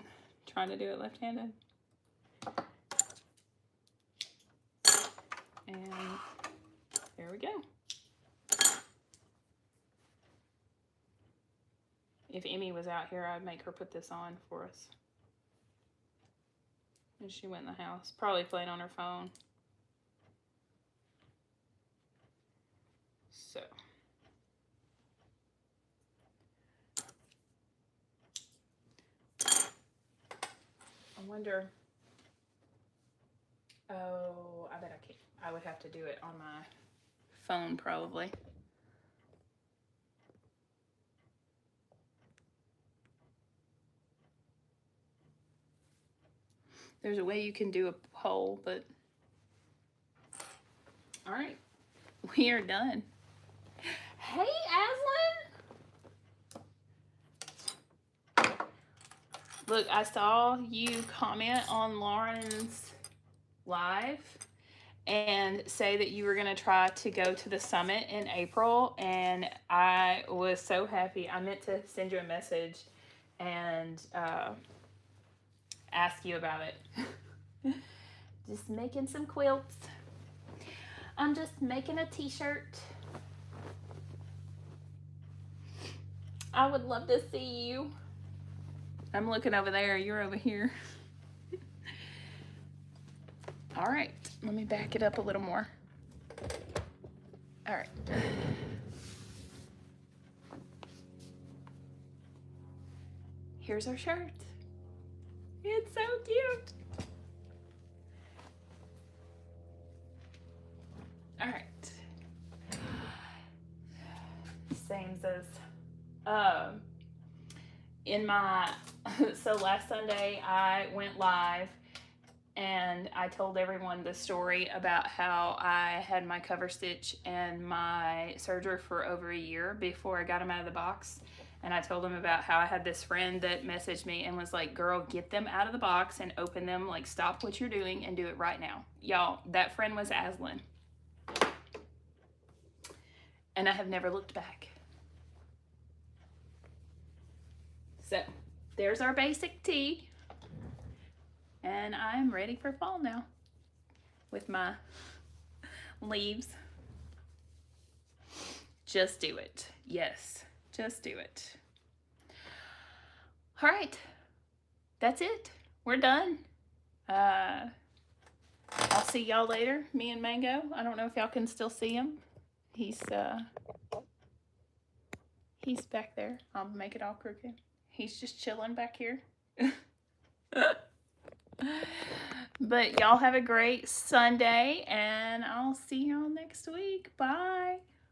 trying to do it left-handed. And there we go. If Emmy was out here, I'd make her put this on for us. And she went in the house, probably playing on her phone. So. I wonder, oh, I bet I can't. I would have to do it on my phone probably. There's a way you can do a poll, but all right, we are done. Hey, Aslan. Look, I saw you comment on Lauren's live and say that you were going to try to go to the summit in April, and I was so happy. I meant to send you a message and ask you about it. Just making some quilts. I'm just making a t-shirt. I would love to see you. I'm looking over there, you're over here. All right, let me back it up a little more. All right. Here's our shirt. It's so cute. All right. Same as in my so last Sunday I went live and I told everyone the story about how I had my cover stitch and my serger for over a year before I got them out of the box. And I told them about how I had this friend that messaged me and was like, girl, get them out of the box and open them. Like, stop what you're doing and do it right now. Y'all, that friend was Aslan. And I have never looked back. So, there's our basic tee. And I'm ready for fall now with my leaves. Just do it. Yes, just do it. All right, that's it. We're done. I'll see y'all later, me and Mango. I don't know if y'all can still see him. He's back there. I'll make it all crooked. He's just chilling back here. But y'all have a great Sunday, and I'll see y'all next week. Bye.